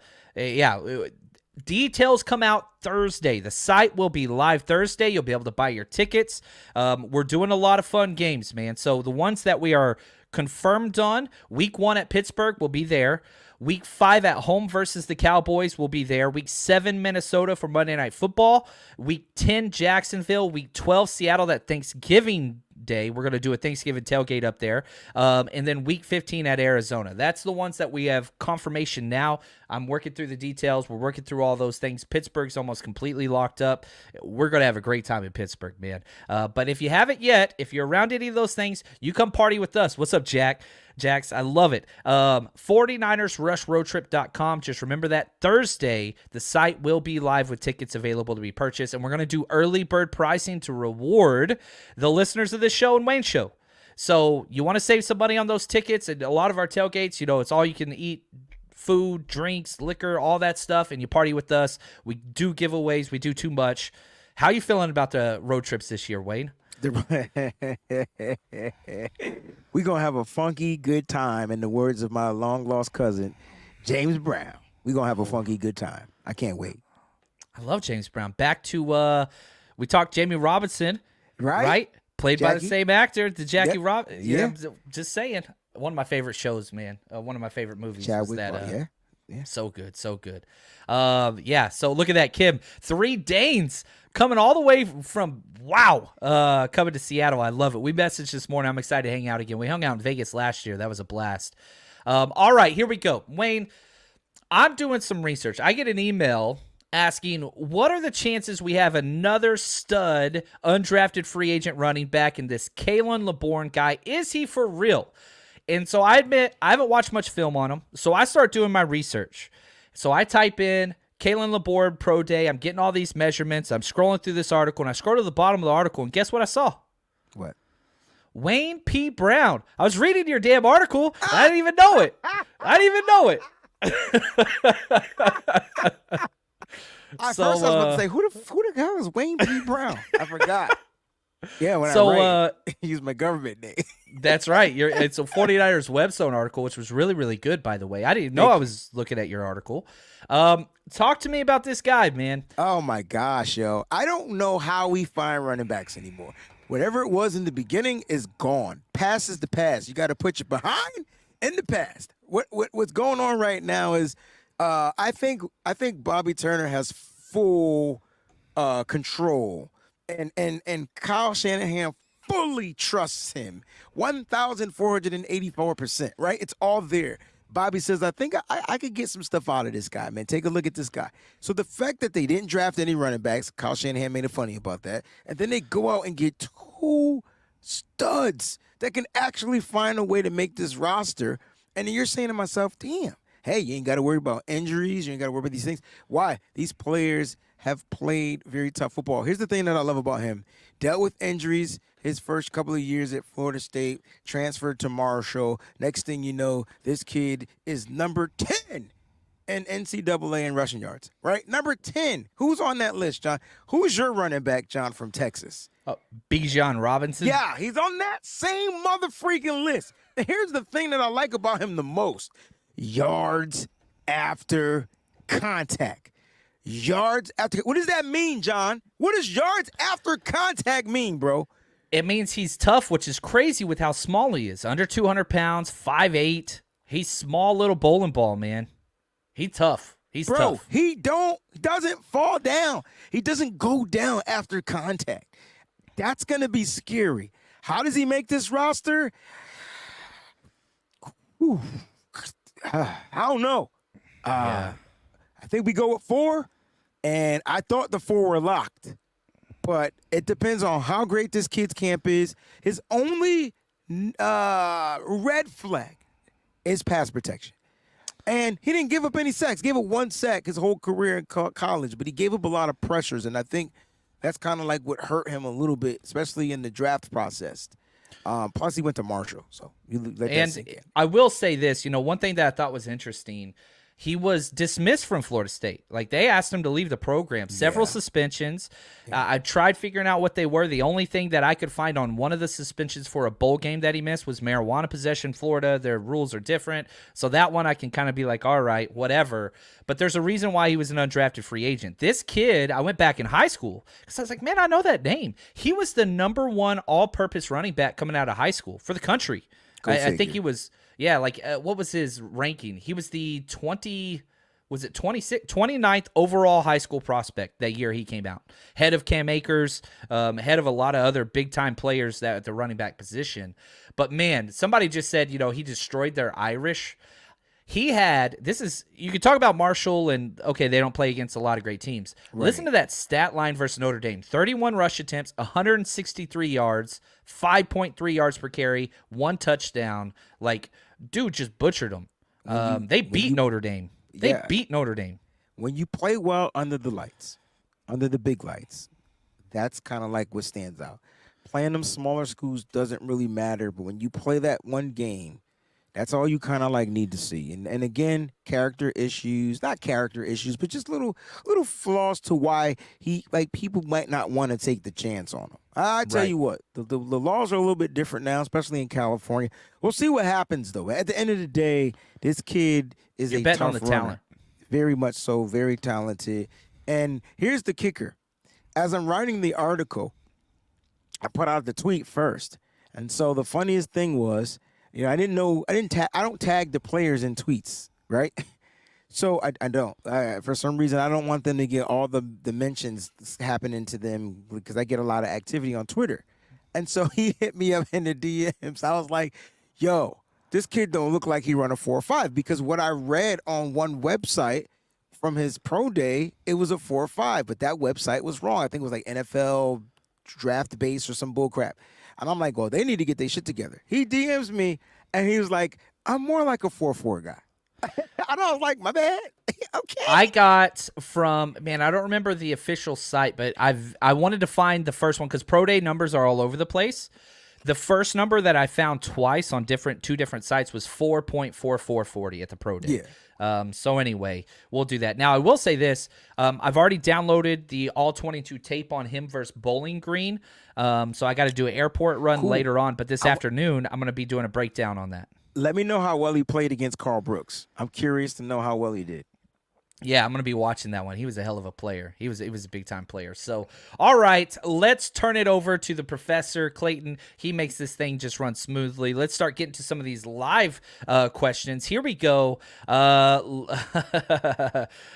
details come out Thursday. The site will be live Thursday. You'll be able to buy your tickets. We're doing a lot of fun games, man. So the ones that we are confirmed on, week 1 at Pittsburgh will be there. Week 5 at home versus the Cowboys will be there. Week 7, Minnesota for Monday Night Football. Week 10, Jacksonville. Week 12, Seattle, that Thanksgiving Day. We're going to do a Thanksgiving tailgate up there. And then Week 15 at Arizona. That's the ones that we have confirmation now. I'm working through the details. We're working through all those things. Pittsburgh's almost completely locked up. We're going to have a great time in Pittsburgh, man. But if you haven't yet, if you're around any of those things, you come party with us. What's up, Jax, I love it. 49ersrushroadtrip.com. Just remember that Thursday, the site will be live with tickets available to be purchased. And we're going to do early bird pricing to reward the listeners of this show and Wayne Show. So you want to save some money on those tickets. And a lot of our tailgates, it's all you can eat. Food, drinks, liquor, all that stuff. And you party with us. We do giveaways. We do too much. How you feeling about the road trips this year, Wayne? We're going to have a funky good time, in the words of my long-lost cousin, James Brown. We're going to have a funky good time. I can't wait. I love James Brown. Back to, we talked Jamie Robinson, right? Played by the same actor, the Jackie Robinson. Yeah, just saying. One of my favorite shows, man. One of my favorite movies. Chadwick, that, so good, so good. So look at that, Kim. 3 Danes coming all the way from, coming to Seattle. I love it. We messaged this morning. I'm excited to hang out again. We hung out in Vegas last year. That was a blast. All right, here we go. Wayne, I'm doing some research. I get an email asking, what are the chances we have another stud undrafted free agent running back in this Kalen LeBourne guy? Is he for real? And so I admit I haven't watched much film on him, so I start doing my research. So I type in Kalen LeBourne Pro Day. I'm getting all these measurements. I'm scrolling through this article, and I scroll to the bottom of the article, and guess what I saw? What? Wayne P. Brown. I was reading your damn article. I didn't even know it. First I was about to say, who the hell is Wayne P. Brown? I forgot. Yeah, when I use my government name. That's right. It's a 49ers Webzone article, which was really, really good, by the way. I didn't know I was looking at your article. Talk to me about this guy, man. Oh, my gosh, yo. I don't know how we find running backs anymore. Whatever it was in the beginning is gone. Past is the past. You got to put your behind in the past. What's going on right now is I think Bobby Turner has full control. And Kyle Shanahan fully trusts him. 1,484%, right? It's all there. Bobby says, I think I could get some stuff out of this guy, man. Take a look at this guy. So the fact that they didn't draft any running backs, Kyle Shanahan made it funny about that, and then they go out and get 2 studs that can actually find a way to make this roster, and then you're saying to myself, damn, hey, you ain't got to worry about injuries. You ain't got to worry about these things. Why? These players have played very tough football. Here's the thing that I love about him. Dealt with injuries his first couple of years at Florida State, transferred to Marshall. Next thing you know, this kid is number 10 in NCAA in rushing yards, right? Number 10. Who's on that list, John? Who's your running back, John, from Texas? Bijan Robinson? Yeah, he's on that same mother freaking list. And here's the thing that I like about him the most. Yards after contact. Yards after. What does that mean, John? What does yards after contact mean, bro? It means he's tough, which is crazy with how small he is. Under 200 pounds, 5'8". He's small little bowling ball, man. He's tough. He's Bro, tough. he doesn't fall down. He doesn't go down after contact. That's going to be scary. How does he make this roster? Whew. I don't know. Yeah. I think we go with 4, and I thought the 4 were locked. But it depends on how great this kid's camp is. His only red flag is pass protection. And he didn't give up any sacks. Gave up 1 sack his whole career in college, but he gave up a lot of pressures, and I think that's kind of like what hurt him a little bit, especially in the draft process. Plus, he went to Marshall, so you let that sink in. I will say this, one thing that I thought was interesting, he was dismissed from Florida State. Like, they asked him to leave the program. Several suspensions. I tried figuring out what they were. The only thing that I could find on one of the suspensions for a bowl game that he missed was marijuana possession. Florida, their rules are different. So that one I can kind of be like, all right, whatever. But there's a reason why he was an undrafted free agent. This kid, I went back in high school because I was like, man, I know that name. He was the #1 all-purpose running back coming out of high school for the country. I think he was... Yeah, what was his ranking? He was the 29th overall high school prospect that year he came out. Head of Cam Akers, head of a lot of other big-time players that at the running back position. But, man, somebody just said, he destroyed their Irish. You could talk about Marshall and, okay, they don't play against a lot of great teams. Right. Listen to that stat line versus Notre Dame. 31 rush attempts, 163 yards, 5.3 yards per carry, 1 touchdown. Dude just butchered them. They beat Notre Dame. They beat Notre Dame. When you play well under the lights, under the big lights, that's kind of like what stands out. Playing them smaller schools doesn't really matter, but when you play that one game, that's all you kind of need to see. And again, character issues, not character issues, but just little flaws to why people might not want to take the chance on him. I tell you what, the laws are a little bit different now, especially in California. We'll see what happens, though. At the end of the day, this kid is a tough runner. Talent. Very much so, very talented. And here's the kicker. As I'm writing the article, I put out the tweet first. And so the funniest thing was, I don't tag the players in tweets, right? So I don't. For some reason, I don't want them to get all the mentions happening to them because I get a lot of activity on Twitter. And so he hit me up in the DMs. I was like, yo, this kid don't look like he run a 4.5 because what I read on one website from his pro day, it was a 4.5, but that website was wrong. I think it was NFL draft base or some bullcrap. And I'm like, well, they need to get their shit together. He DMs me, and he was like, I'm more like a 4.4 guy. And I was like, my bad. Okay. I got from, I don't remember the official site, but I wanted to find the first one because pro day numbers are all over the place. The first number that I found twice on two different sites was 4.4440 at the pro day. Yeah. So anyway, we'll do that. Now, I will say this. I've already downloaded the all-22 tape on him versus Bowling Green. So I got to do an airport run later on. But this afternoon, I'm going to be doing a breakdown on that. Let me know how well he played against Carl Brooks. I'm curious to know how well he did. Yeah, I'm going to be watching that one. He was a hell of a player. He was a big-time player. So, all right, let's turn it over to the professor, Clayton. He makes this thing just run smoothly. Let's start getting to some of these live questions. Here we go.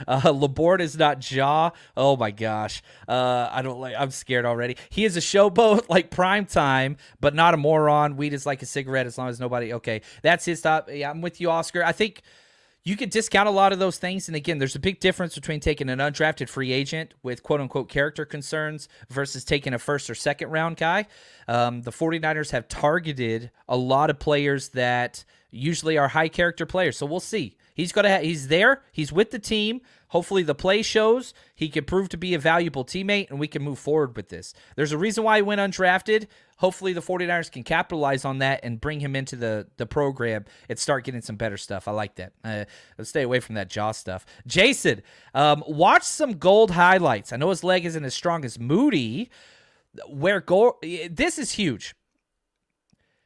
Laborde is not Ja. Oh, my gosh. I'm scared already. He is a showboat like prime time, but not a moron. Weed is like a cigarette as long as nobody. Okay, that's his thought. Yeah, I'm with you, Oscar. I think you could discount a lot of those things. And again, there's a big difference between taking an undrafted free agent with quote-unquote character concerns versus taking a first or second round guy. The 49ers have targeted a lot of players that usually are high character players. So we'll see. He's there. He's with the team. Hopefully the play shows he can prove to be a valuable teammate and we can move forward with this. There's a reason why he went undrafted. Hopefully the 49ers can capitalize on that and bring him into the program and start getting some better stuff. I like that. Let's stay away from that jaw stuff. Jason, watch some gold highlights. I know his leg isn't as strong as Moody. This is huge.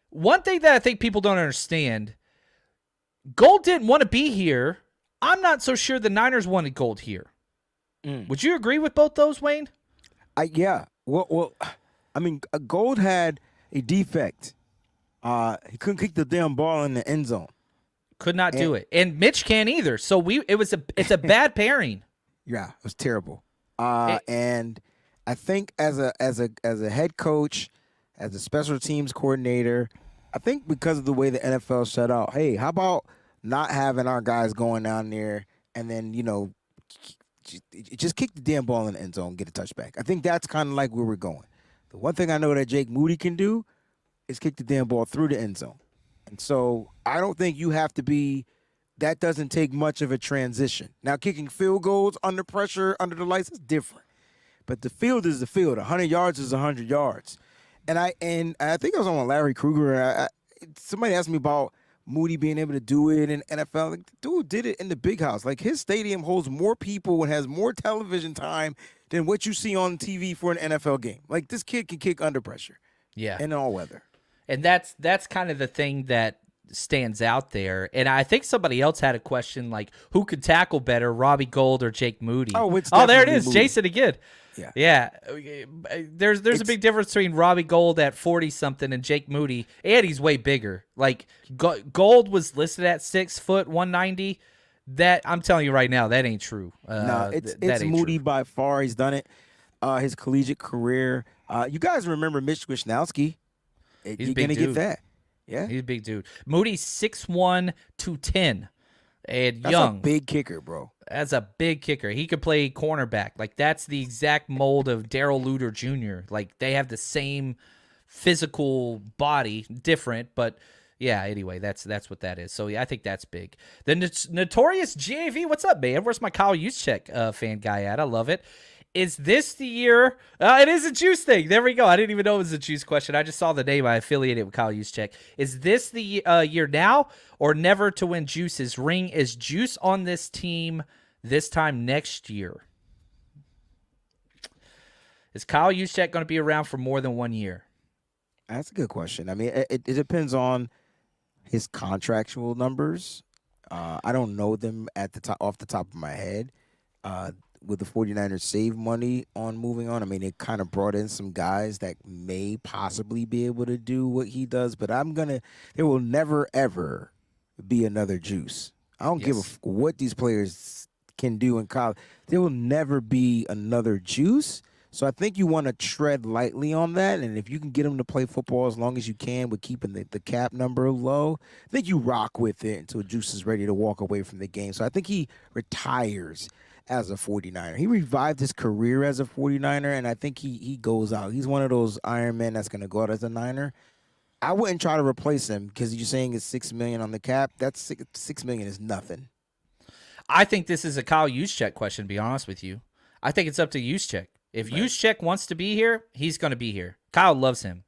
One thing that I think people don't understand, Gold didn't want to be here. I'm not so sure the Niners wanted Gold here. Would you agree with both those, Wayne? Yeah. Well, I mean, Gold had a defect. He couldn't kick the damn ball in the end zone. Could not do it. And Mitch can't either. So it's a bad pairing. Yeah, it was terrible. And I think as a head coach, as a special teams coordinator, I think because of the way the NFL set out, hey, how about not having our guys going down there and then, just kick the damn ball in the end zone, get a touchback. I think that's kind of like where we're going. The one thing I know that Jake Moody can do is kick the damn ball through the end zone. And so I don't think you have to be – that doesn't take much of a transition. Now, kicking field goals under pressure, under the lights, is different. But the field is the field. 100 yards is 100 yards. And I think I was on Larry Krueger. Somebody asked me about Moody being able to do it in NFL. Like, the dude did it in the big house. Like, his stadium holds more people and has more television time than what you see on TV for an NFL game. Like, this kid can kick under pressure. Yeah. In all weather. And that's kind of the thing that stands out there. And I think somebody else had a question like, who could tackle better, Robbie Gould or Jake Moody? Oh, there it is, Moody. Jason again. Yeah. There's a big difference between Robbie Gould at 40-something and Jake Moody, and he's way bigger. Like, Gould was listed at 6 foot 190. That I'm telling you right now, that ain't true. No, it's Moody by far. He's done it. His collegiate career. You guys remember Mitch Wishnowski? You're going to get that. Yeah. He's a big dude. Moody's 6'1", 210. And That's young. a big kicker, bro. That's a big kicker. He could play cornerback. Like, that's the exact mold of Darrell Luter Jr. Like, they have the same physical body, different, but yeah, anyway, that's what that is. So, yeah, I think that's big. The notorious GAV, what's up, man? Where's my Kyle Juszczyk fan guy at? I love it. Is this the year? It is a Juice thing. There we go. I didn't even know it was a Juice question. I just saw the name. I affiliated with Kyle Juszczyk. Is this the year now or never to win Juice's ring? Is Juice on this team this time next year? Is Kyle Juszczyk going to be around for more than 1 year? That's a good question. I mean, it depends on his contractual numbers. I don't know them off the top of my head. Would the 49ers save money on moving on? I mean, they kind of brought in some guys that may possibly be able to do what he does, but there will never, ever be another Juice. I don't give a what these players can do in college. There will never be another Juice. So I think you want to tread lightly on that, and if you can get him to play football as long as you can with keeping the cap number low, I think you rock with it until Juice is ready to walk away from the game. So I think he retires as a 49er. He revived his career as a 49er, and I think he goes out. He's one of those Iron Men that's going to go out as a Niner. I wouldn't try to replace him because you're saying it's $6 million on the cap. That's $6 million is nothing. I think this is a Kyle Juszczyk question, to be honest with you. I think it's up to Juszczyk. If Juszczyk wants to be here, he's going to be here. Kyle loves him,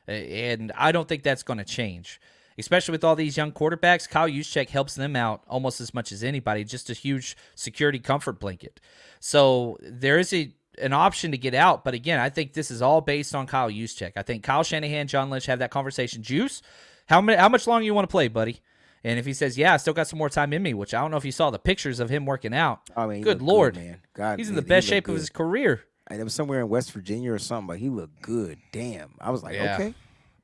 and I don't think that's going to change. Especially with all these young quarterbacks, Kyle Juszczyk helps them out almost as much as anybody, just a huge security comfort blanket. So there is an option to get out, but again, I think this is all based on Kyle Juszczyk. I think Kyle Shanahan, John Lynch have that conversation. Juice, how much longer you want to play, buddy? And if he says, yeah, I still got some more time in me, which I don't know if you saw the pictures of him working out. I mean, good Lord, man. God, he's in the best shape of his career. And it was somewhere in West Virginia or something, but he looked good. Damn. I was like, okay.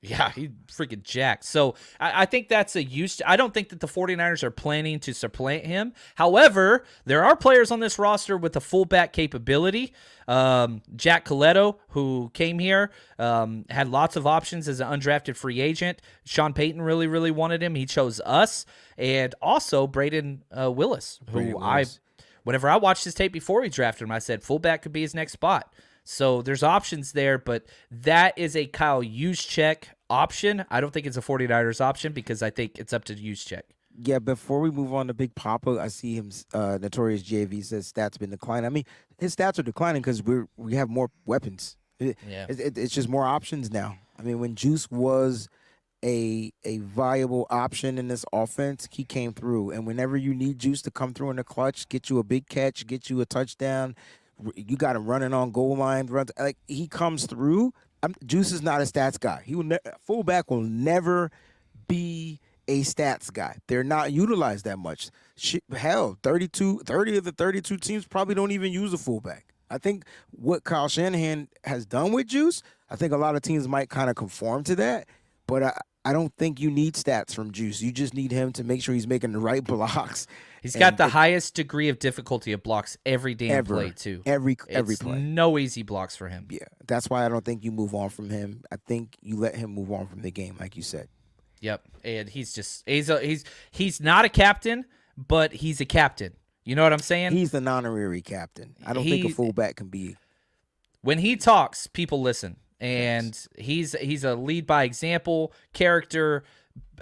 Yeah, he's freaking jacked. So I think that's a use. I don't think that the 49ers are planning to supplant him. However, there are players on this roster with a fullback capability. Jack Coletto, who came here, had lots of options as an undrafted free agent. Sean Payton really, really wanted him. He chose us. And also Braden Willis, whenever I watched his tape before we drafted him, I said fullback could be his next spot. So there's options there, but that is a Kyle Juszczyk option. I don't think it's a 49ers option because I think it's up to Juszczyk. Yeah, before we move on to Big Papa, I see him, Notorious JV says stats been declining. I mean, his stats are declining because we have more weapons. It's just more options now. I mean, when Juice was a viable option in this offense, he came through. And whenever you need Juice to come through in the clutch, get you a big catch, get you a touchdown, you got him running on goal line. Like, he comes through. Juice is not a stats guy. Fullback will never be a stats guy. They're not utilized that much. Hell, 30 of the 32 teams probably don't even use a fullback. I think what Kyle Shanahan has done with Juice, I think a lot of teams might kind of conform to that. But I don't think you need stats from Juice. You just need him to make sure he's making the right blocks. He's got the highest degree of difficulty of blocks every damn play, too. Every It's play. no easy blocks for him. Yeah, that's why I don't think you move on from him. I think you let him move on from the game, like you said. Yep, and he's not a captain, but he's a captain. You know what I'm saying? He's the honorary captain. I don't think a fullback can be. When he talks, people listen, and he's a lead by example character.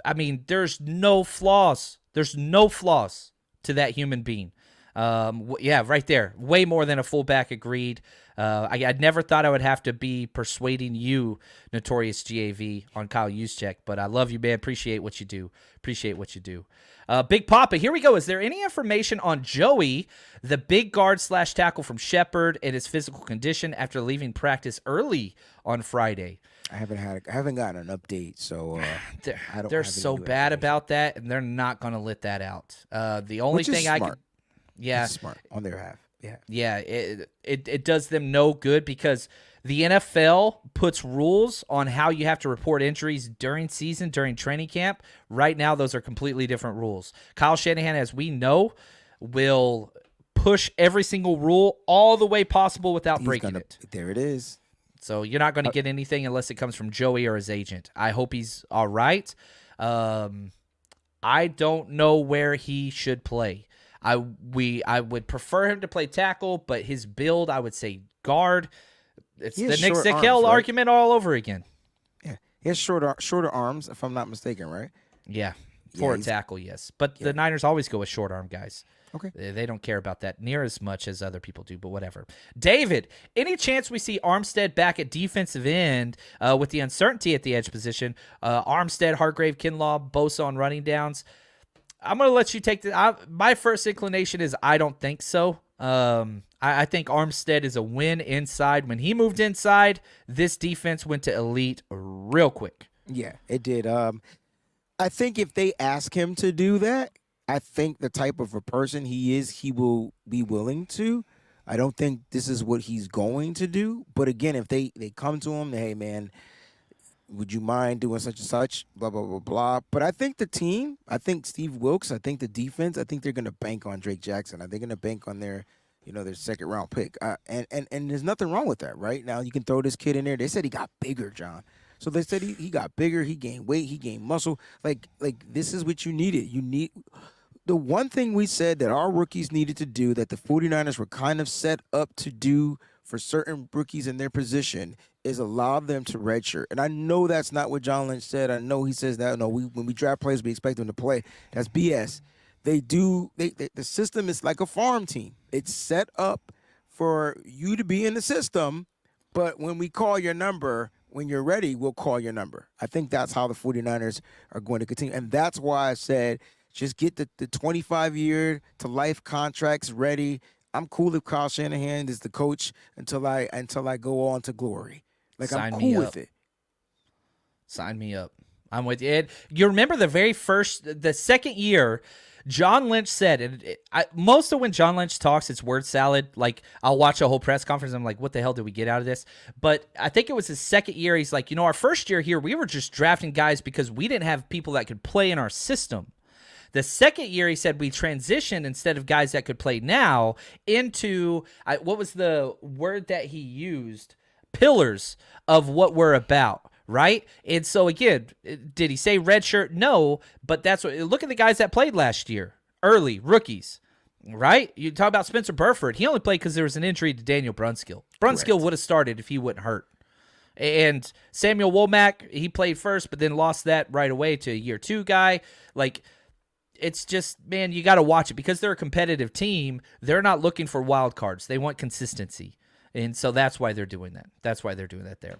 I mean, there's no flaws. There's no flaws to that human being. Yeah, right there. Way more than a fullback. Agreed. I never thought I would have to be persuading you, Notorious GAV, on Kyle Juszczyk, but I love you, man. Appreciate what you do. Big Papa, here we go. Is there any information on Joey, the big guard / tackle from Shepherd, and his physical condition after leaving practice early on Friday? I haven't gotten an update, so they're so bad about that, and they're not going to let that out. The only thing I could, it's smart on their half. Yeah, it does them no good because the NFL puts rules on how you have to report injuries during season, during training camp. Right now, those are completely different rules. Kyle Shanahan, as we know, will push every single rule all the way possible without breaking it. There it is. So you're not going to get anything unless it comes from Joey or his agent. I hope he's all right. I don't know where he should play. I would prefer him to play tackle, but his build, I would say guard. It's the Nick Zickell argument all over again. Yeah, he has shorter arms, if I'm not mistaken, right? Yeah, for a tackle, yes. But the Niners always go with short arm guys. Okay. They don't care about that near as much as other people do, but whatever. David, any chance we see Armstead back at defensive end with the uncertainty at the edge position? Armstead, Hargrave, Kinlaw, Bosa on running downs. I'm going to let you take my first inclination is I don't think so. I think Armstead is a win inside. When he moved inside, this defense went to elite real quick. Yeah, it did. I think if they ask him to do that, I think the type of a person he is, he will be willing to. I don't think this is what he's going to do. But again, if they come to him, hey, man, would you mind doing such and such, blah, blah, blah, blah. But I think the team, I think Steve Wilkes, I think the defense, I think they're going to bank on Drake Jackson. They're going to bank on their second-round pick. And there's nothing wrong with that, right? Now, you can throw this kid in there. They said he got bigger, John. So they said he got bigger, he gained weight, he gained muscle. Like this is what you needed. You need the one thing we said that our rookies needed to do that the 49ers were kind of set up to do for certain rookies in their position is allow them to redshirt. And I know that's not what John Lynch said. I know he says that. No, when we draft players, we expect them to play. That's BS. The system is like a farm team. It's set up for you to be in the system, but when we call your number, when you're ready, we'll call your number. I think that's how the 49ers are going to continue. And that's why I said just get the 25-year to life contracts ready. I'm cool if Kyle Shanahan is the coach until I go on to glory. Like, I'm cool with it. Sign me up. I'm with you. Ed, you remember the second year, John Lynch said, and most of when John Lynch talks, it's word salad. Like, I'll watch a whole press conference. I'm like, what the hell did we get out of this? But I think it was his second year. He's like, our first year here, we were just drafting guys because we didn't have people that could play in our system. The second year, he said, we transitioned instead of guys that could play now into, what was the word that he used? Pillars of what we're about, right? And so, again, did he say redshirt? No, but that's what, look at the guys that played last year, early, rookies, right? You talk about Spencer Burford. He only played because there was an injury to Daniel Brunskill. Brunskill would have started if he wasn't hurt. And Samuel Womack, he played first, but then lost that right away to a year two guy. Like, it's just, man, you got to watch it because they're a competitive team. They're not looking for wild cards. They want consistency. And so that's why they're doing that. That's why they're doing that there.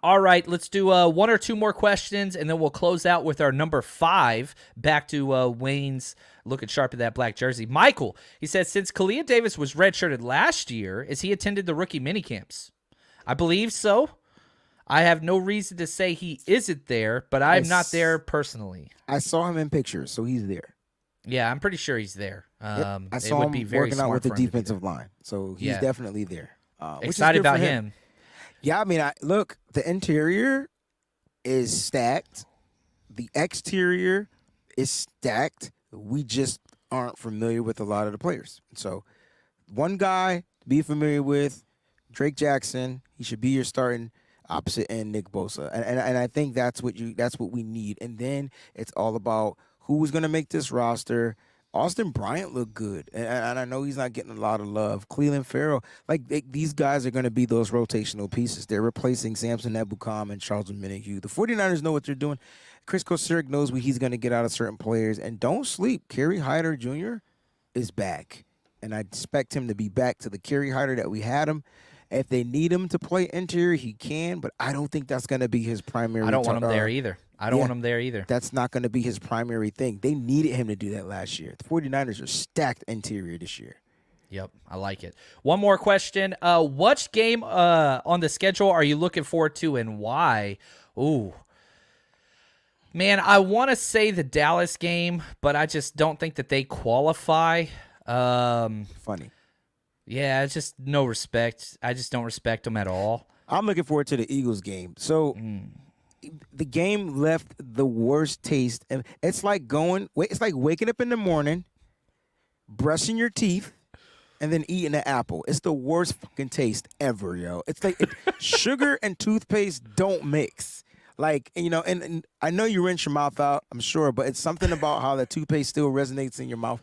All right, let's do one or two more questions, and then we'll close out with our number 5. Back to Wayne's looking sharp in that black jersey. Michael, he says, since Kalia Davis was redshirted last year, has he attended the rookie minicamps? I believe so. I have no reason to say he isn't there, but I'm not there personally. I saw him in pictures, so he's there. Yeah, I'm pretty sure he's there. I saw him working out with the defensive line, so he's definitely there. Excited about him. Yeah, I mean, look, the interior, is stacked. The exterior is stacked. We just aren't familiar with a lot of the players. So one guy to be familiar with, Drake Jackson. He should be your starting opposite end, Nick Bosa. And I think that's what we need. And then it's all about who's going to make this roster. Austin Bryant looked good, and I know he's not getting a lot of love. Cleveland Farrell, these guys are going to be those rotational pieces. They're replacing Samson Ebukam and Charles Omenihu. The 49ers know what they're doing. Chris Kosiric knows what he's going to get out of certain players. And don't sleep, Kerry Hyder Jr. is back, and I expect him to be back to the Kerry Hyder that we had him. If they need him to play interior, he can, but I don't think that's going to be his primary. I don't want him there either. That's not going to be his primary thing. They needed him to do that last year. The 49ers are stacked interior this year. Yep, I like it. One more question. Which game on the schedule are you looking forward to and why? Ooh. Man, I want to say the Dallas game, but I just don't think that they qualify. Funny. Yeah, it's just no respect. I just don't respect them at all. I'm looking forward to the Eagles game. So the game left the worst taste. It's like waking up in the morning, brushing your teeth, and then eating an apple. It's the worst fucking taste ever, yo. It's like sugar and toothpaste don't mix. And I know you rinse your mouth out, I'm sure, but it's something about how the toothpaste still resonates in your mouth.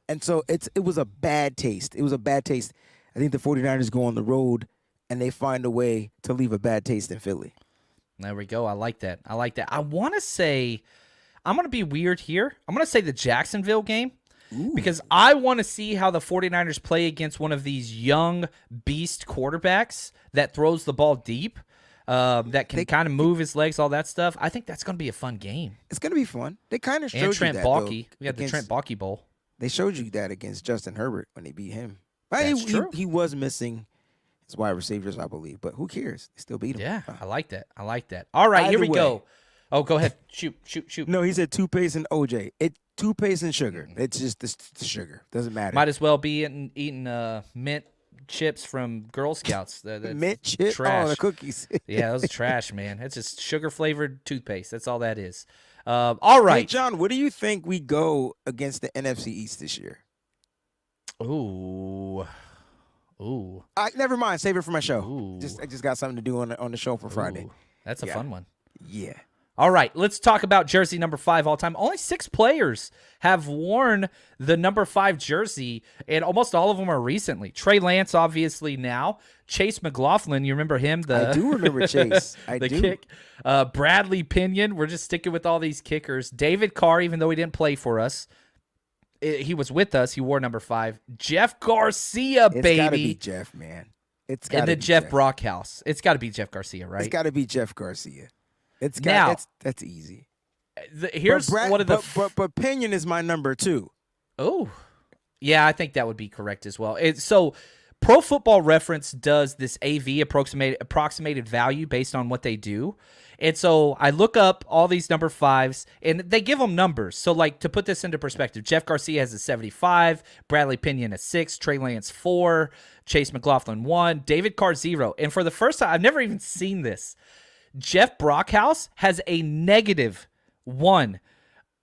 And so it was a bad taste. It was a bad taste. I think the 49ers go on the road, and they find a way to leave a bad taste in Philly. There we go. I like that. I want to say, I'm going to be weird here. I'm going to say the Jacksonville game. Ooh. Because I want to see how the 49ers play against one of these young beast quarterbacks that throws the ball deep, that can kind of move his legs, all that stuff. I think that's going to be a fun game. It's going to be fun. They kind of showed and Trent you that, Baalke. though, We got the Trent Baalke Bowl. They showed you that against Justin Herbert when they beat him. That's true. He was missing his wide receivers, I believe, but who cares? They still beat him. Yeah, I like that. All right, here we go. Oh, go ahead. Shoot. No, he said toothpaste and OJ. Toothpaste and sugar. It's just the sugar. Doesn't matter. Might as well be eating mint chips from Girl Scouts. Mint chips? Trash. Oh, the cookies. Yeah, those are trash, man. It's just sugar-flavored toothpaste. That's all that is. All right. Hey, John, what do you think we go against the NFC East this year? Ooh. Never mind. Save it for my show. Ooh. I just got something to do on the show for Friday. Ooh. That's a fun one. Yeah. All right, let's talk about jersey number 5 all time. Only 6 players have worn the number 5 jersey, and almost all of them are recently. Trey Lance, obviously now. Chase McLaughlin, you remember him? I do remember Chase. The kick. Bradley Pinion. We're just sticking with all these kickers. David Carr, even though he didn't play for us, he was with us. He wore number 5. Jeff Garcia, baby. It's got to be Jeff, man. It's got to be Jeff Brockhouse. It's got to be Jeff Garcia, right? It's got to be Jeff Garcia. That's easy. Here's one of the but Pinion is my number 2. Oh, yeah, I think that would be correct as well. So, Pro Football Reference does this AV approximated value based on what they do, and so I look up all these number 5s, and they give them numbers. So, to put this into perspective, Jeff Garcia has a 75, Bradley Pinion a 6, Trey Lance 4, Chase McLaughlin 1, David Carr 0, and for the first time, I've never even seen this. Jeff Brockhouse has a -1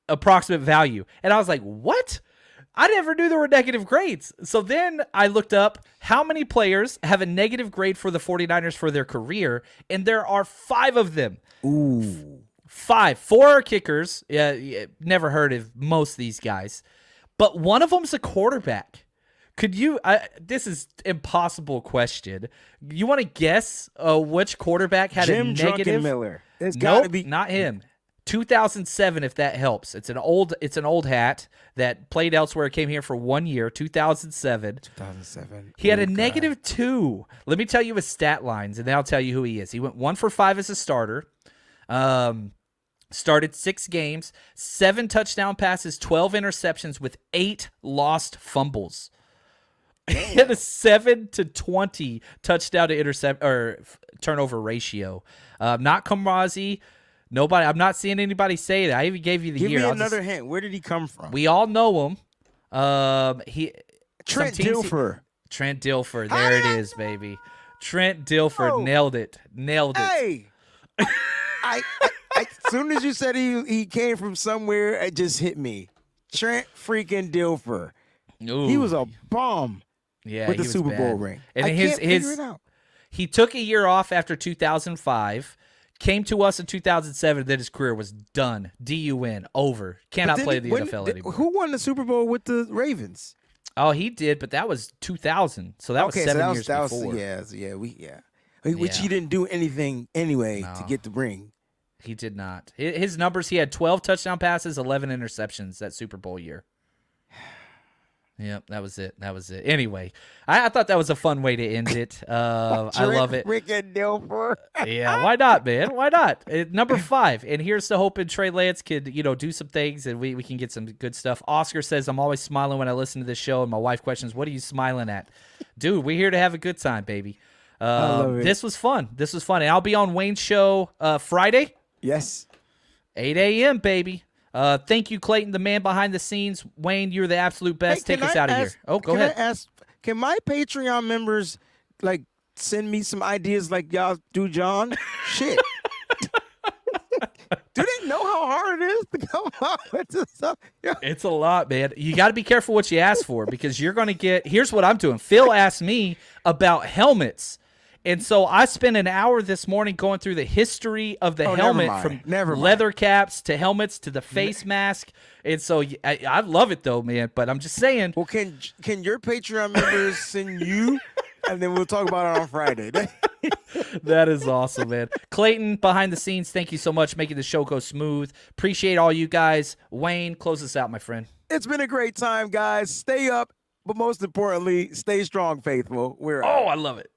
approximate value. And I was like, what? I never knew there were negative grades. So then I looked up how many players have a negative grade for the 49ers for their career, and there are 5 of them. Ooh. 5. 4 are kickers. Yeah, never heard of most of these guys. But one of them's a quarterback. Could you this is impossible question. You want to guess which quarterback had Jim a negative? Druckenmiller. It's Nope, gotta be not him. 2007, if that helps. It's an old hat that played elsewhere, came here for 1 year, 2007. 2007. He had a -2. Let me tell you his stat lines, and then I'll tell you who he is. He went 1 for 5 as a starter. Started 6 games, 7 touchdown passes, 12 interceptions with 8 lost fumbles. He had a 7-20 touchdown to intercept or turnover ratio. Not Kamrazi. Nobody. I'm not seeing anybody say that. I even gave you the year. Give me another hint. Where did he come from? We all know him. Trent Dilfer. Trent Dilfer. There it is, baby. Trent Dilfer nailed it. Hey, I Soon as you said he came from somewhere, it just hit me. Trent freaking Dilfer. Ooh. He was a bum Yeah, with he the was Super bad. Bowl ring. And I can't figure it out. He took a year off after 2005, came to us in 2007, then his career was done. DUN, over. Cannot play the NFL anymore. Who won the Super Bowl with the Ravens? Oh, he did, but that was 2000, so that was 7 years before. Which he didn't do anything anyway to get the ring. He did not. His numbers, he had 12 touchdown passes, 11 interceptions that Super Bowl year. Yep, that was it. Anyway, I thought that was a fun way to end it. I love it. Freaking Dilfer. Yeah, why not, man? Why not? Number 5, and here's the hope Trey Lance could, do some things, and we can get some good stuff. Oscar says, I'm always smiling when I listen to this show, and my wife questions, what are you smiling at? Dude, we're here to have a good time, baby. This was fun. And I'll be on Wayne's show Friday. Yes. 8 a.m., baby. Thank you, Clayton, the man behind the scenes. Wayne, you're the absolute best. Take us out of here. Oh, go ahead. Can my Patreon members send me some ideas like y'all do, John? Shit. Do they know how hard it is to come up with this stuff? Yeah. It's a lot, man. You got to be careful what you ask for because you're going to get. Here's what I'm doing. Phil asked me about helmets. And so I spent an hour this morning going through the history of the helmet from leather caps to helmets to the face mask. And so I love it, though, man. But I'm just saying. Well, can your Patreon members send you? And then we'll talk about it on Friday. That is awesome, man. Clayton, behind the scenes, thank you so much making the show go smooth. Appreciate all you guys. Wayne, close us out, my friend. It's been a great time, guys. Stay up, but most importantly, stay strong, faithful. I love it.